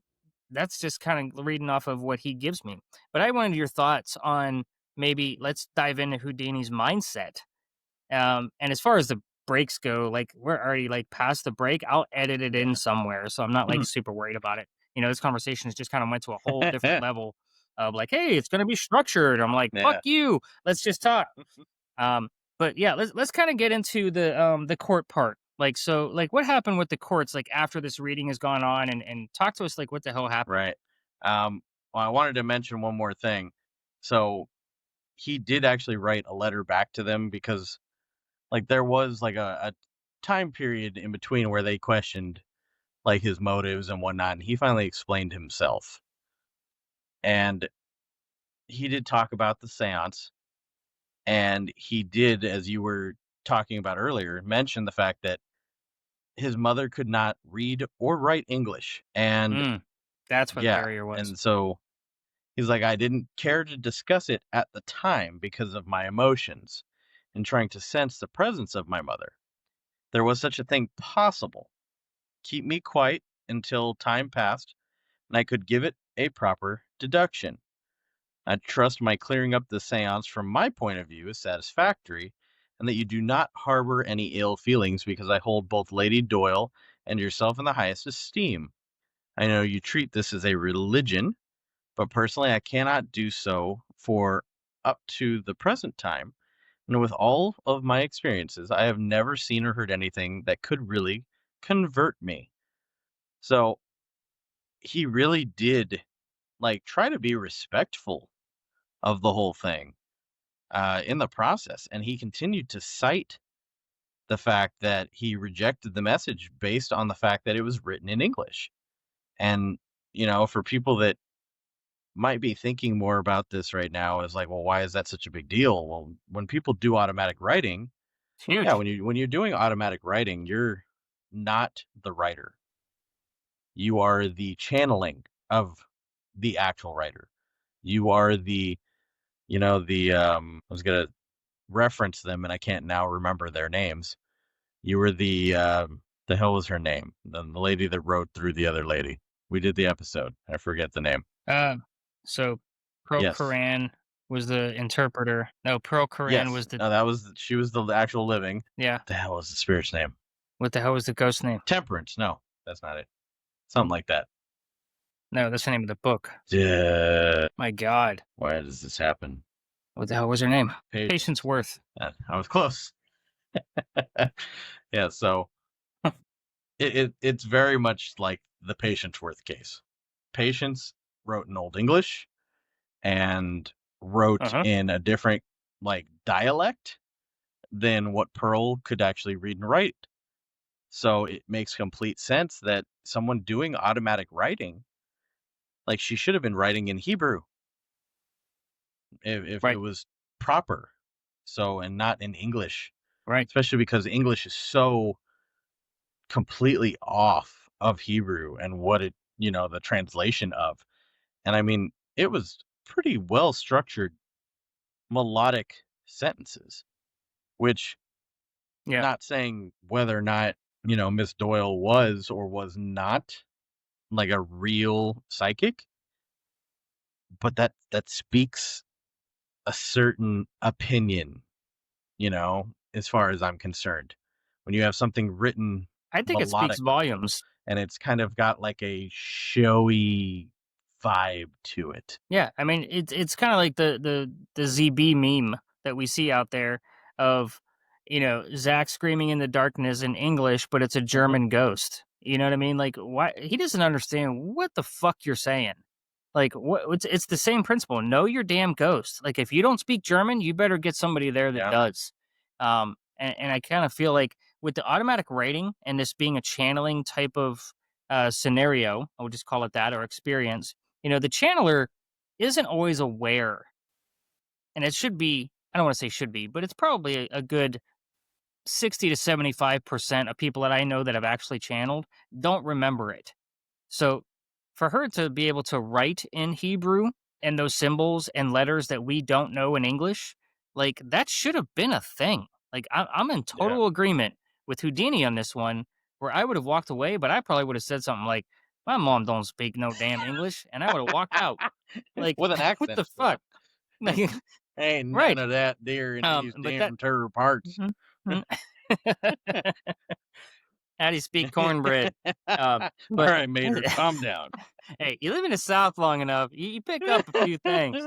that's just kind of reading off of what he gives me. But I wanted your thoughts on maybe let's dive into Houdini's mindset. And as far as the breaks go, like we're already like past the break. I'll edit it in somewhere, so I'm not like super worried about it. This conversation has just kind of went to a whole different level of like, hey, it's gonna be structured. I'm like, fuck Yeah. you. Let's just talk. Um, but yeah, let's kind of get into the court part Like, so, like, what happened with the courts, like, after this reading has gone on, and talk to us, like, what the hell happened? Right. Well, I wanted to mention one more thing. So he did actually write a letter back to them because like there was like a time period in between where they questioned like his motives and whatnot, and he finally explained himself. And he did talk about the seance, and he did, as you were talking about earlier, mention the fact that his mother could not read or write English. And Mm, that's what the yeah, barrier was. and so he's like, I didn't care to discuss it at the time because of my emotions and trying to sense the presence of my mother. There was such a thing possible. Keep me quiet until time passed and I could give it a proper deduction. I trust my clearing up the seance from my point of view is satisfactory, and that you do not harbor any ill feelings because I hold both Lady Doyle and yourself in the highest esteem. I know you treat this as a religion, but personally I cannot do so for up to the present time. And with all of my experiences, I have never seen or heard anything that could really convert me. So he really did like try to be respectful of the whole thing in the process. And he continued to cite the fact that he rejected the message based on the fact that it was written in English. And, for people that might be thinking more about this right now is like, well, why is that such a big deal? Well, when people do automatic writing, It's yeah, huge. when you're doing automatic writing, you're not the writer. You are the channeling of the actual writer. You are I was gonna reference them and I can't now remember their names. You were the hell was her name? The lady that wrote through the other lady. We did the episode. I forget the name. Uh, so Pro Yes. Koran was the interpreter. No, Pro Koran Yes. was the, No, she was the actual living. yeah. The hell was the spirit's name? What the hell was the ghost name? Temperance. No, that's not it. Something like that. No, that's the name of the book. Duh. My God. Why does this happen? What the hell was her name? Patience Patience. Worth. I was close. Yeah, so it's very much like the Patience Worth case. Patience wrote in Old English and wrote Uh-huh. in a different like dialect than what Pearl could actually read and write. So it makes complete sense that someone doing automatic writing, like she should have been writing in Hebrew if it Right. was proper. So and not in English, Right. especially because English is so completely off of Hebrew and what the translation of. And I mean, it was pretty well structured melodic sentences, which Yeah. not saying whether or not, Miss Doyle was or was not like a real psychic, but that speaks a certain opinion, as far as I'm concerned. When you have something written I think it speaks melodically volumes. and it's kind of got like a showy vibe to it. Yeah, I mean, it's kind of like the ZB meme that we see out there of, Zach screaming in the darkness in English, but it's a Mhm. German ghost. You know what I mean? Like, why he doesn't understand what the fuck you're saying. Like, what? It's the same principle. Know your damn ghost. Like, if you don't speak German, you better get somebody there that Yeah. does. And I kind of feel like with the automatic writing and this being a channeling type of scenario, I would just call it that, or experience, the channeler isn't always aware, and it should be. I don't want to say should be, but it's probably a good 60 to 75% of people that I know that have actually channeled don't remember it. So for her to be able to write in Hebrew and those symbols and letters that we don't know in English, like that should have been a thing. Like I'm in Yeah. total agreement with Houdini on this one, where I would have walked away, but I probably would have said something like, "My mom don't speak no damn English," and I would have walked out. Like, With an what the accent fuck? still. Like, Ain't none right. of that there in these But that. damn turtle parts. Mhm, mhm. How do you speak cornbread? All But right, Mater, calm down. hey, you live in the South long enough, you pick up a few things.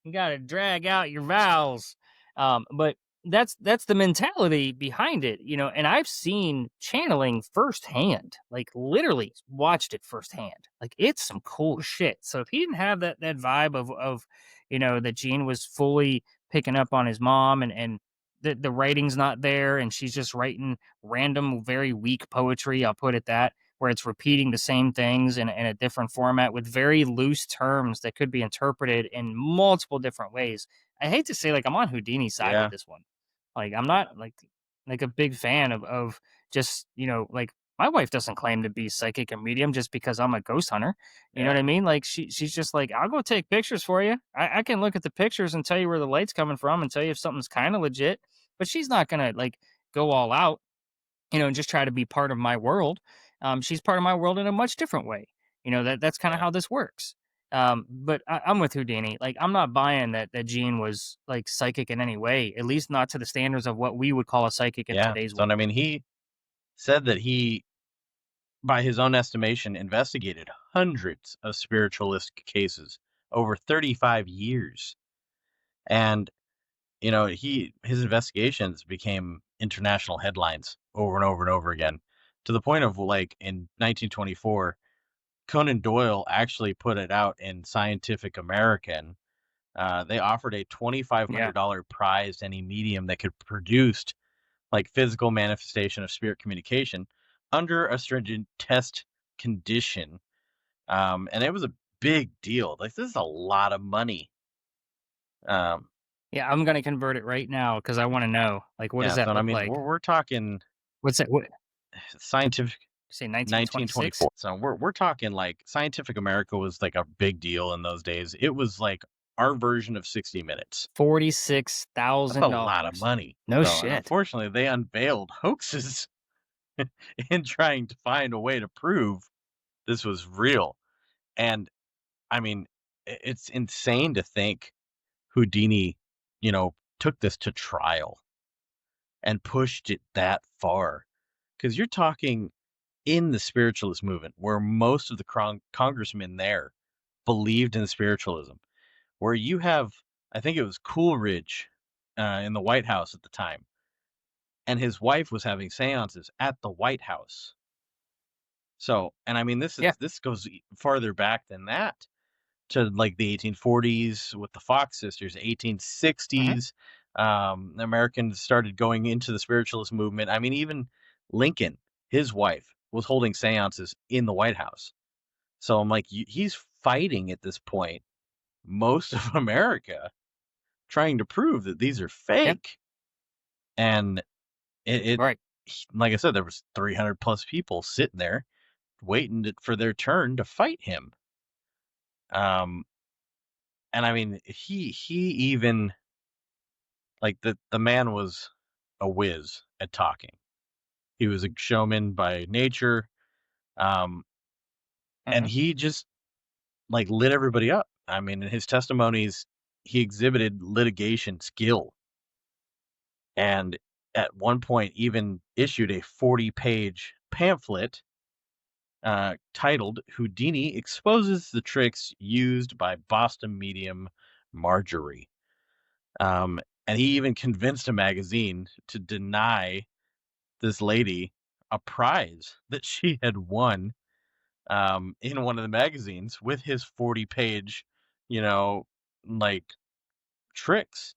You got to drag out your vowels. But that's the mentality behind it, and I've seen channeling firsthand, like literally watched it firsthand. Like it's some cool shit. So if he didn't have that vibe of that Gene was fully picking up on his mom, and the writing's not there, and she's just writing random, very weak poetry, I'll put it that, where it's repeating the same things in a different format with very loose terms that could be interpreted in multiple different ways. I hate to say, like, I'm on Houdini's side with Yeah, this one. Like, I'm not like a big fan of just, like, my wife doesn't claim to be psychic and medium just because I'm a ghost hunter. You know yeah, what I mean? Like, she's just like, I'll go take pictures for you. I can look at the pictures and tell you where the light's coming from and tell you if something's kind of legit. But she's not gonna like go all out, and just try to be part of my world. She's part of my world in a much different way. That's kind of yeah, how this works. But I'm with Houdini. Like, I'm not buying that Gene was like psychic in any way, at least not to the standards of what we would call a psychic in yeah. today's So, world. I mean, he said that he, by his own estimation, investigated hundreds of spiritualist cases over 35 years. And, his investigations became international headlines over and over and over again, to the point of, like, in 1924, Conan Doyle actually put it out in Scientific American. They offered a Yeah, $2,500 prize to any medium that could produce like physical manifestation of spirit communication under a stringent test condition. And it was a big deal. Like, this is a lot of money. Um, yeah. I'm gonna convert it right now because I want to know. Like, what does yeah. that So I look mean, like? we're talking What's that? What scientific say? 1924. 1926. So we're talking like Scientific America was like a big deal in those days. It was like our version of 60 Minutes. $46 That's a thousand lot of dollars. money. No So, and shit. unfortunately, they unveiled hoaxes in trying to find a way to prove this was real. And I mean, it's insane to think Houdini, took this to trial and pushed it that far. Because you're talking in the spiritualist movement, where most of the congressmen there believed in spiritualism, where you have, I think it was Coolidge in the White House at the time, and his wife was having seances at the White House. So, and I mean, Yeah. this goes farther back than that, to like the 1840s with the Fox sisters, Hmm. 1860s. Americans started going into the spiritualist movement. I mean, even Lincoln, his wife, was holding seances in the White House. So I'm like, he's fighting at this point most of America, trying to prove that these are Yeah. fake. And it Right. like I said, there was 300 plus people sitting there waiting for their turn to fight him. Um, and I mean, he even, like, the man was a whiz at talking. He was a showman by nature, um, and Hmm. he just, like, lit everybody up. I mean, in his testimonies, he exhibited litigation skill, and at one point even issued a 40-page pamphlet, titled "Houdini Exposes the Tricks Used by Boston Medium Marjorie." Um, and he even convinced a magazine to deny this lady a prize that she had won, in one of the magazines with his 40-page, you know, like, tricks,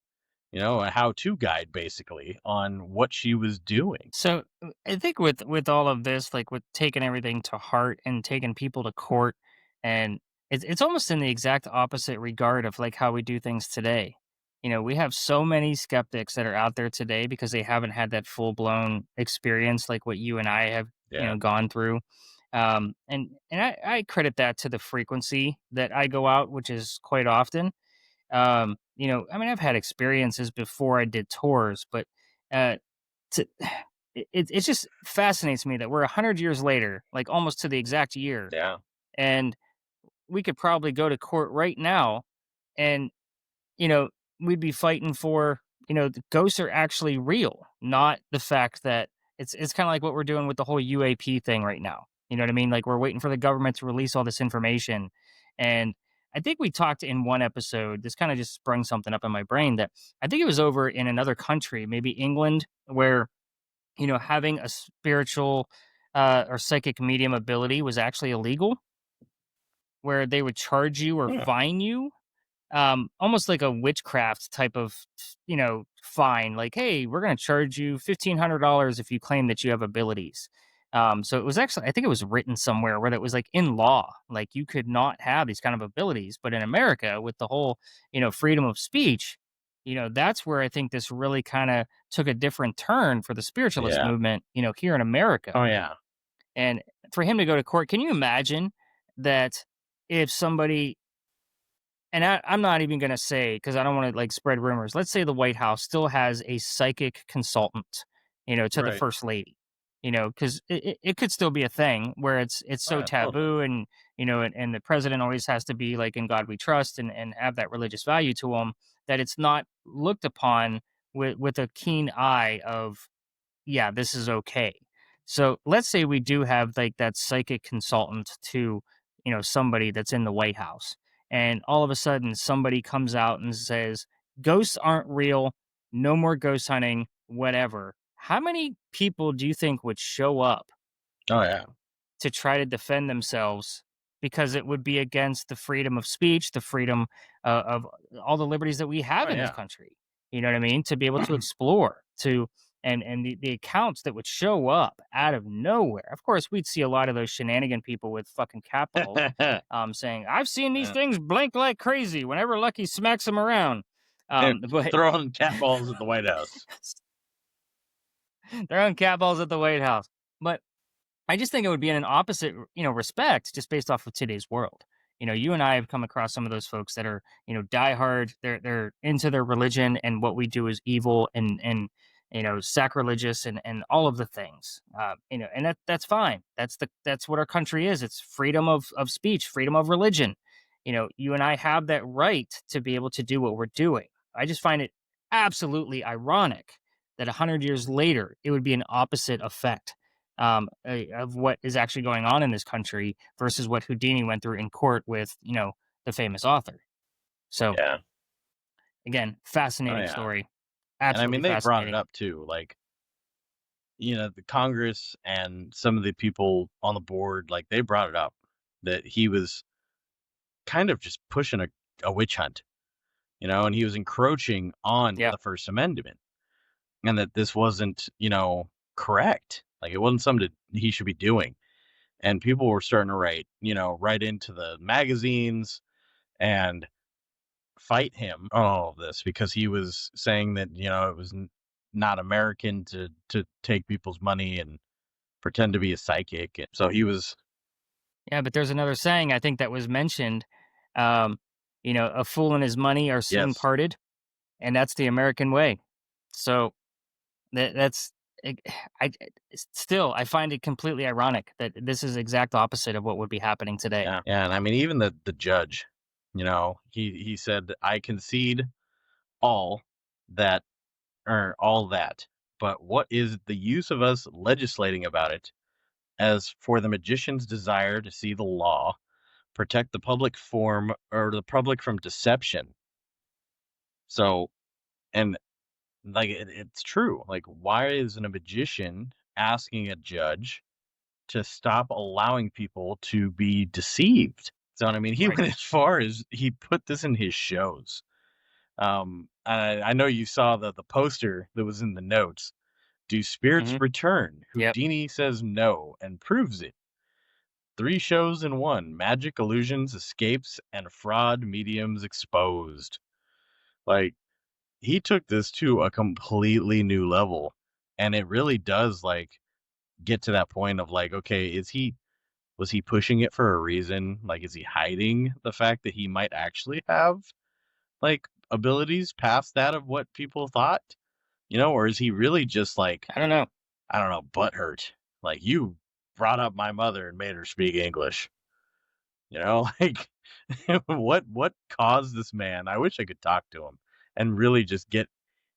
a how-to guide basically on what she was doing. So I think with all of this, like with taking everything to heart and taking people to court, and it's almost in the exact opposite regard of like how we do things today. We have so many skeptics that are out there today because they haven't had that full blown experience like what you and I have, Yeah. gone through. And I credit that to the frequency that I go out, which is quite often. I mean, I've had experiences before I did tours, but uh, to, it just fascinates me that we're 100 years later, like almost to the exact year, Yeah. and we could probably go to court right now, and you know we'd be fighting for the ghosts are actually real, not the fact that it's kind of like what we're doing with the whole UAP thing right now. You know what I mean? Like we're waiting for the government to release all this information, and I think we talked in one episode. This kind of just sprung something up in my brain that I think it was over in another country, maybe England, where having a spiritual or psychic medium ability was actually illegal, where they would charge you or Yeah. fine you, almost like a witchcraft type of fine. Like, hey, we're going to charge you $1,500 if you claim that you have abilities. So it was actually, I think it was written somewhere where that was like in law, like you could not have these kind of abilities. But in America, with the whole freedom of speech, that's where I think this really kind of took a different turn for the spiritualist Yeah. movement, here in America. Oh yeah. And for him to go to court, can you imagine that if somebody, and I'm not even going to say, because I don't want to like spread rumors. Let's say the White House still has a psychic consultant, to the Right. first lady, because it could still be a thing where it's Oh, so yeah, totally. taboo, and and the president always has to be like, in God we trust, and have that religious value to him, that it's not looked upon with a keen eye of, yeah, this is okay. So let's say we do have like that psychic consultant to, somebody that's in the White House. And all of a sudden somebody comes out and says, ghosts aren't real, no more ghost hunting, whatever. How many people do you think would show up Oh yeah. to try to defend themselves, because it would be against the freedom of speech, the freedom of all the liberties that we have Oh in this yeah. country. You know what I mean? To be able to explore, to and the accounts that would show up out of nowhere. Of course, we'd see a lot of those shenanigan people with fucking cat balls, saying, "I've seen these Yeah. things blink like crazy whenever Lucky smacks them around." And But throwing cat balls at the White House. they're on cat balls at the White House. But I just think it would be in an opposite, respect, just based off of today's world. You and I have come across some of those folks that are, diehard. They're into their religion, and what we do is evil and sacrilegious, and all of the things. And that's fine. That's what our country is. It's freedom of speech, freedom of religion. You and I have that right to be able to do what we're doing. I just find it absolutely ironic that 100 years later it would be an opposite effect, of what is actually going on in this country versus what Houdini went through in court with, the famous author. So Yeah. again, Oh fascinating yeah. story. And I Absolutely mean, they brought it fascinating. up too. Like, the Congress and some of the people on the board, like they brought it up that he was kind of just pushing a witch hunt, and he was encroaching on Yeah. the First Amendment, and that this wasn't, correct. Like it wasn't something he should be doing. And people were starting to write into the magazines and fight him on all of this because he was saying that, it was not American to take people's money and pretend to be a psychic. And so he was, Yeah, but there's another saying I think that was mentioned. Um, a fool and his money are soon yes, parted, and that's the American way. So that's I, I still I find it completely ironic that this is exact opposite of what would be happening today. yeah, yeah. And I mean, even the judge, he said, I concede all that, or all that, but what is the use of us legislating about it? As for the magician's desire to see the law protect the public form or the public from deception. So, and like it's true. Like, why isn't a magician asking a judge to stop allowing people to be deceived? So, I mean, he Right. went as far as he put this in his shows. I know you saw the poster that was in the notes. Do spirits Hmm. return? Yep. Houdini says no and proves it. 3 shows in one: magic, illusions, escapes, and fraud mediums exposed. Like, he took this to a completely new level, and it really does, like, get to that point of, like, okay, was he pushing it for a reason? Like, is he hiding the fact that he might actually have, like, abilities past that of what people thought? Or is he really just, like, I don't know. I don't know, butthurt? Like, you brought up my mother and made her speak English. Like what caused this man? I wish I could talk to him and really just get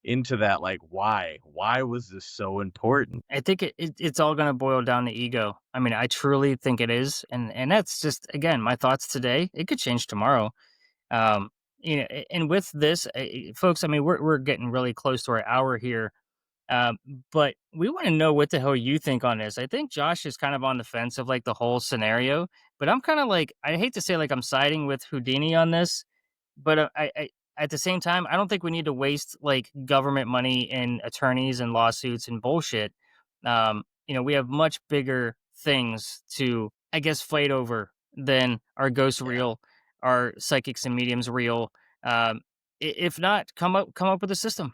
into that, like, why was this so important? I think it's all gonna boil down to ego. I mean, I truly think it is, and that's just, again, my thoughts today. It could change tomorrow. Um, and with this, folks, I mean, we're getting really close to our hour here. Um, but we want to know what the hell you think on this. I think Josh is kind of on the fence of like the whole scenario, but I'm kind of like, I hate to say like I'm siding with Houdini on this, but I at the same time, I don't think we need to waste like government money in attorneys and lawsuits and bullshit. We have much bigger things to, I guess, fight over than our ghosts Yeah. real, our psychics and mediums real. If not, come up with a system,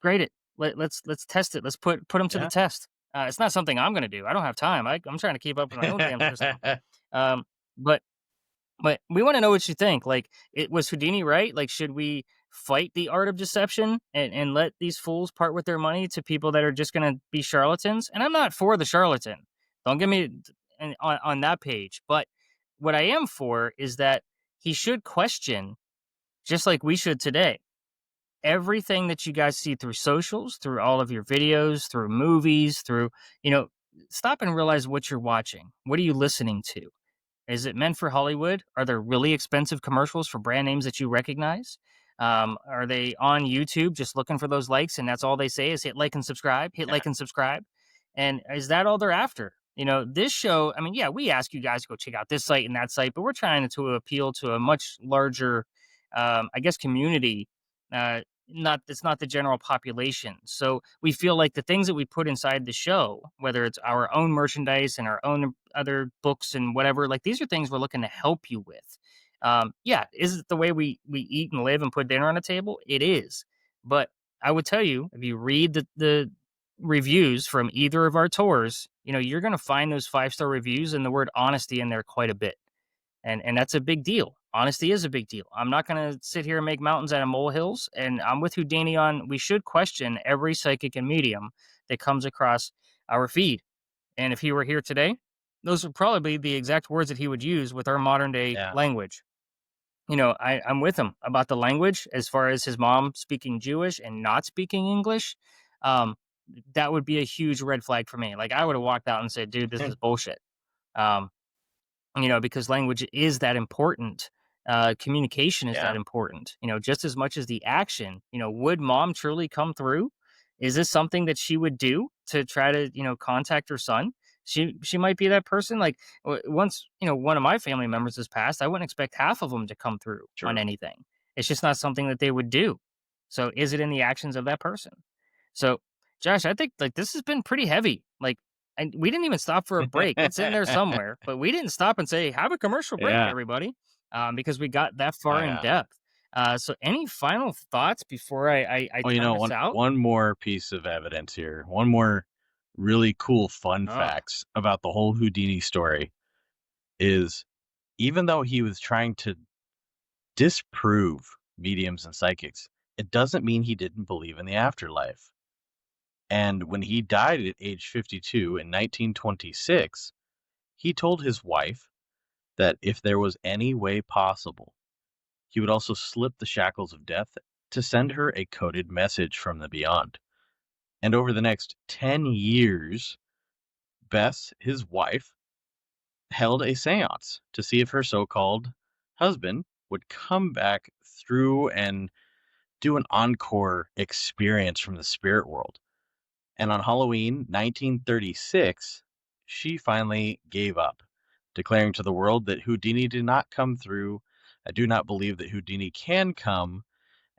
grade it. Let's test it. Let's put them to the Yeah. test. It's not something I'm going to do. I don't have time. I'm trying to keep up with my own damn system. Um, but but we want to know what you think. Like, it was Houdini right? Like, should we fight the art of deception and let these fools part with their money to people that are just going to be charlatans? And I'm not for the charlatan. Don't get me on that page. But what I am for is that he should question, just like we should today, everything that you guys see through socials, through all of your videos, through movies, through, you know, stop and realize what you're watching. What are you listening to? Is it meant for Hollywood? Are there really expensive commercials for brand names that you recognize? Are they on YouTube just looking for those likes and that's all they say is hit like and subscribe, hit Yeah. like and subscribe? And is that all they're after? This show, I mean, yeah, we ask you guys to go check out this site and that site, but we're trying to appeal to a much larger, I guess, community. Not It's not the general population. So we feel like the things that we put inside the show, whether it's our own merchandise and our own other books and whatever, like these are things we're looking to help you with. Yeah, is it the way we eat and live and put dinner on the table? It is. But I would tell you, if you read the reviews from either of our tours, you're going to find those 5-star reviews and the word honesty in there quite a bit. And that's a big deal. Honesty is a big deal. I'm not going to sit here and make mountains out of molehills. And I'm with Houdini on, we should question every psychic and medium that comes across our feed. And if he were here today, those would probably be the exact words that he would use with our modern day Yeah. language. I'm with him about the language as far as his mom speaking Jewish and not speaking English. Um, that would be a huge red flag for me. Like, I would have walked out and said, dude, this is bullshit. Um, because language is that important. Communication is that Yeah. important, just as much as the action. Would mom truly come through? Is this something that she would do to try to, contact her son? She might be that person. Like, once, one of my family members has passed, I wouldn't expect half of them to come through on Sure. anything. It's just not something that they would do. So is it in the actions of that person? So, Josh, I think like this has been pretty heavy. Like, and we didn't even stop for a break. It's in there somewhere, but we didn't stop and say, have a commercial break, Yeah. everybody, because we got that Oh far in yeah. depth. So any final thoughts before I Well, turn this one out? one more piece of evidence here. One more really cool fun Oh, facts about the whole Houdini story is even though he was trying to disprove mediums and psychics, it doesn't mean he didn't believe in the afterlife. And when he died at age 52 in 1926, he told his wife that if there was any way possible, he would also slip the shackles of death to send her a coded message from the beyond. And over the next 10 years, Bess, his wife, held a seance to see if her so called husband would come back through and do an encore experience from the spirit world. And on Halloween 1936, she finally gave up, declaring to the world that Houdini did not come through. I do not believe that Houdini can come.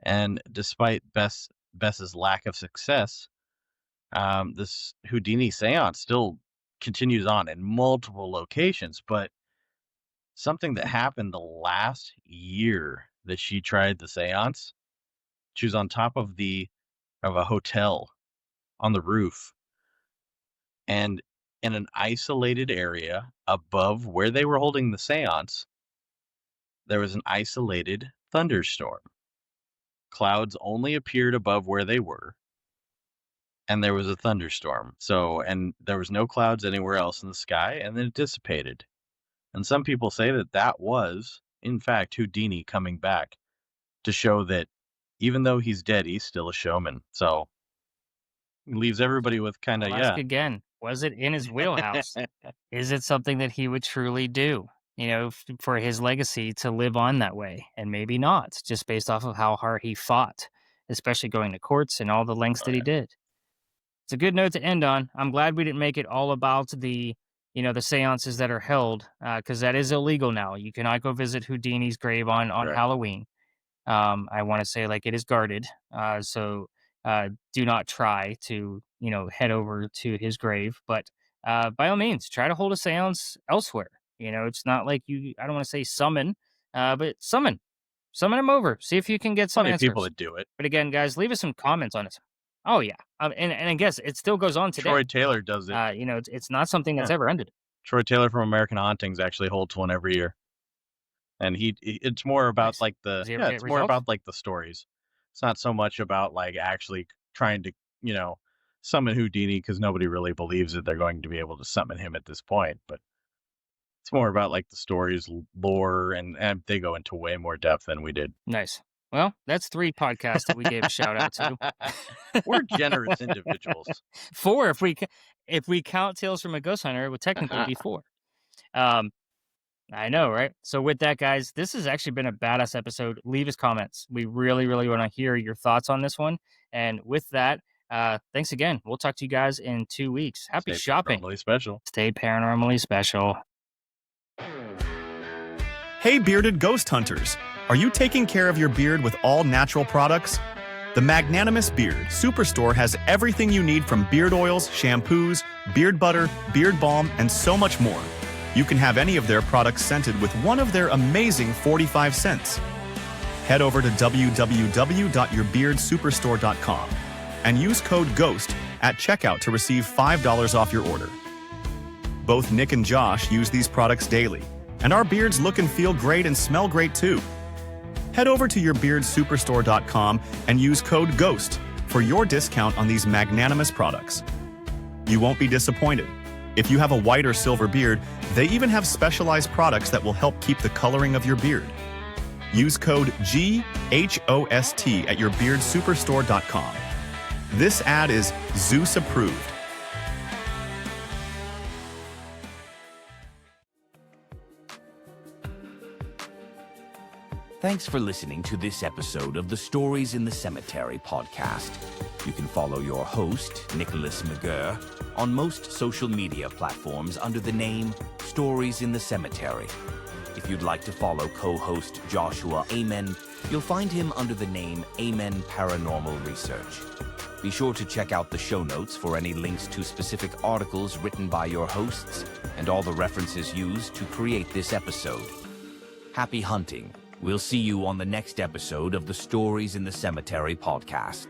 And despite Bess's lack of success, this Houdini seance still continues on in multiple locations. But something that happened the last year that she tried the seance, she was on top of a hotel on the roof, and in an isolated area above where they were holding the seance, there was an isolated thunderstorm. Clouds only appeared above where they were, and there was a thunderstorm. And there was no clouds anywhere else in the sky, and then it dissipated. And some people say that that was, in fact, Houdini coming back to show that even though he's dead, he's still a showman. So he leaves everybody with kind of, I'll ask again, was it in his wheelhouse? Is it something that he would truly do? For his legacy to live on that way, and maybe not, just based off of how hard he fought, especially going to courts and all the lengths that he did. It's a good note to end on. I'm glad we didn't make it all about the seances that are held, because that is illegal now. You cannot go visit Houdini's grave on Right. Halloween. I want to say like it is guarded, so do not try to head over to his grave. But by all means, try to hold a seance elsewhere. It's not like you. I don't want to say summon, but summon him over. See if you can get some plenty of people answers. that do it. But again, guys, leave us some comments on this. Oh yeah, and I guess it still goes on today. Troy Taylor does it. It's not something that's Yeah. ever ended. Troy Taylor from American Hauntings actually holds one every year. And it's more about Nice. like Does he ever get it's more results? about like the stories. It's not so much about like actually trying to, summon Houdini, because nobody really believes that they're going to be able to summon him at this point. But it's more about like the stories, lore, and they go into way more depth than we did. Nice. Well, that's 3 podcasts that we gave a shout out to. We're generous individuals. 4 if we count Tales from a Ghost Hunter, it would technically be 4. I know, right? So with that, guys, this has actually been a badass episode. Leave us comments. We really, really want to hear your thoughts on this one. And with that, thanks again. We'll talk to you guys in 2 weeks. Happy Stay shopping. paranormally special. Stay paranormally special. Hey, bearded ghost hunters. Are you taking care of your beard with all natural products? The Magnanimous Beard Superstore has everything you need, from beard oils, shampoos, beard butter, beard balm, and so much more. You can have any of their products scented with one of their amazing 45 scents. Head over to www.yourbeardsuperstore.com and use code GHOST at checkout to receive $5 off your order. Both Nick and Josh use these products daily, and our beards look and feel great and smell great too. Head over to yourbeardsuperstore.com and use code GHOST for your discount on these magnanimous products. You won't be disappointed. If you have a white or silver beard, they even have specialized products that will help keep the coloring of your beard. Use code GHOST at yourbeardsuperstore.com. This ad is Zeus approved. Thanks for listening to this episode of the Stories in the Cemetery podcast. You can follow your host, Nicholas McGirr, on most social media platforms under the name Stories in the Cemetery. If you'd like to follow co-host Joshua Amen, you'll find him under the name Amen Paranormal Research. Be sure to check out the show notes for any links to specific articles written by your hosts and all the references used to create this episode. Happy hunting. We'll see you on the next episode of the Stories in the Cemetery podcast.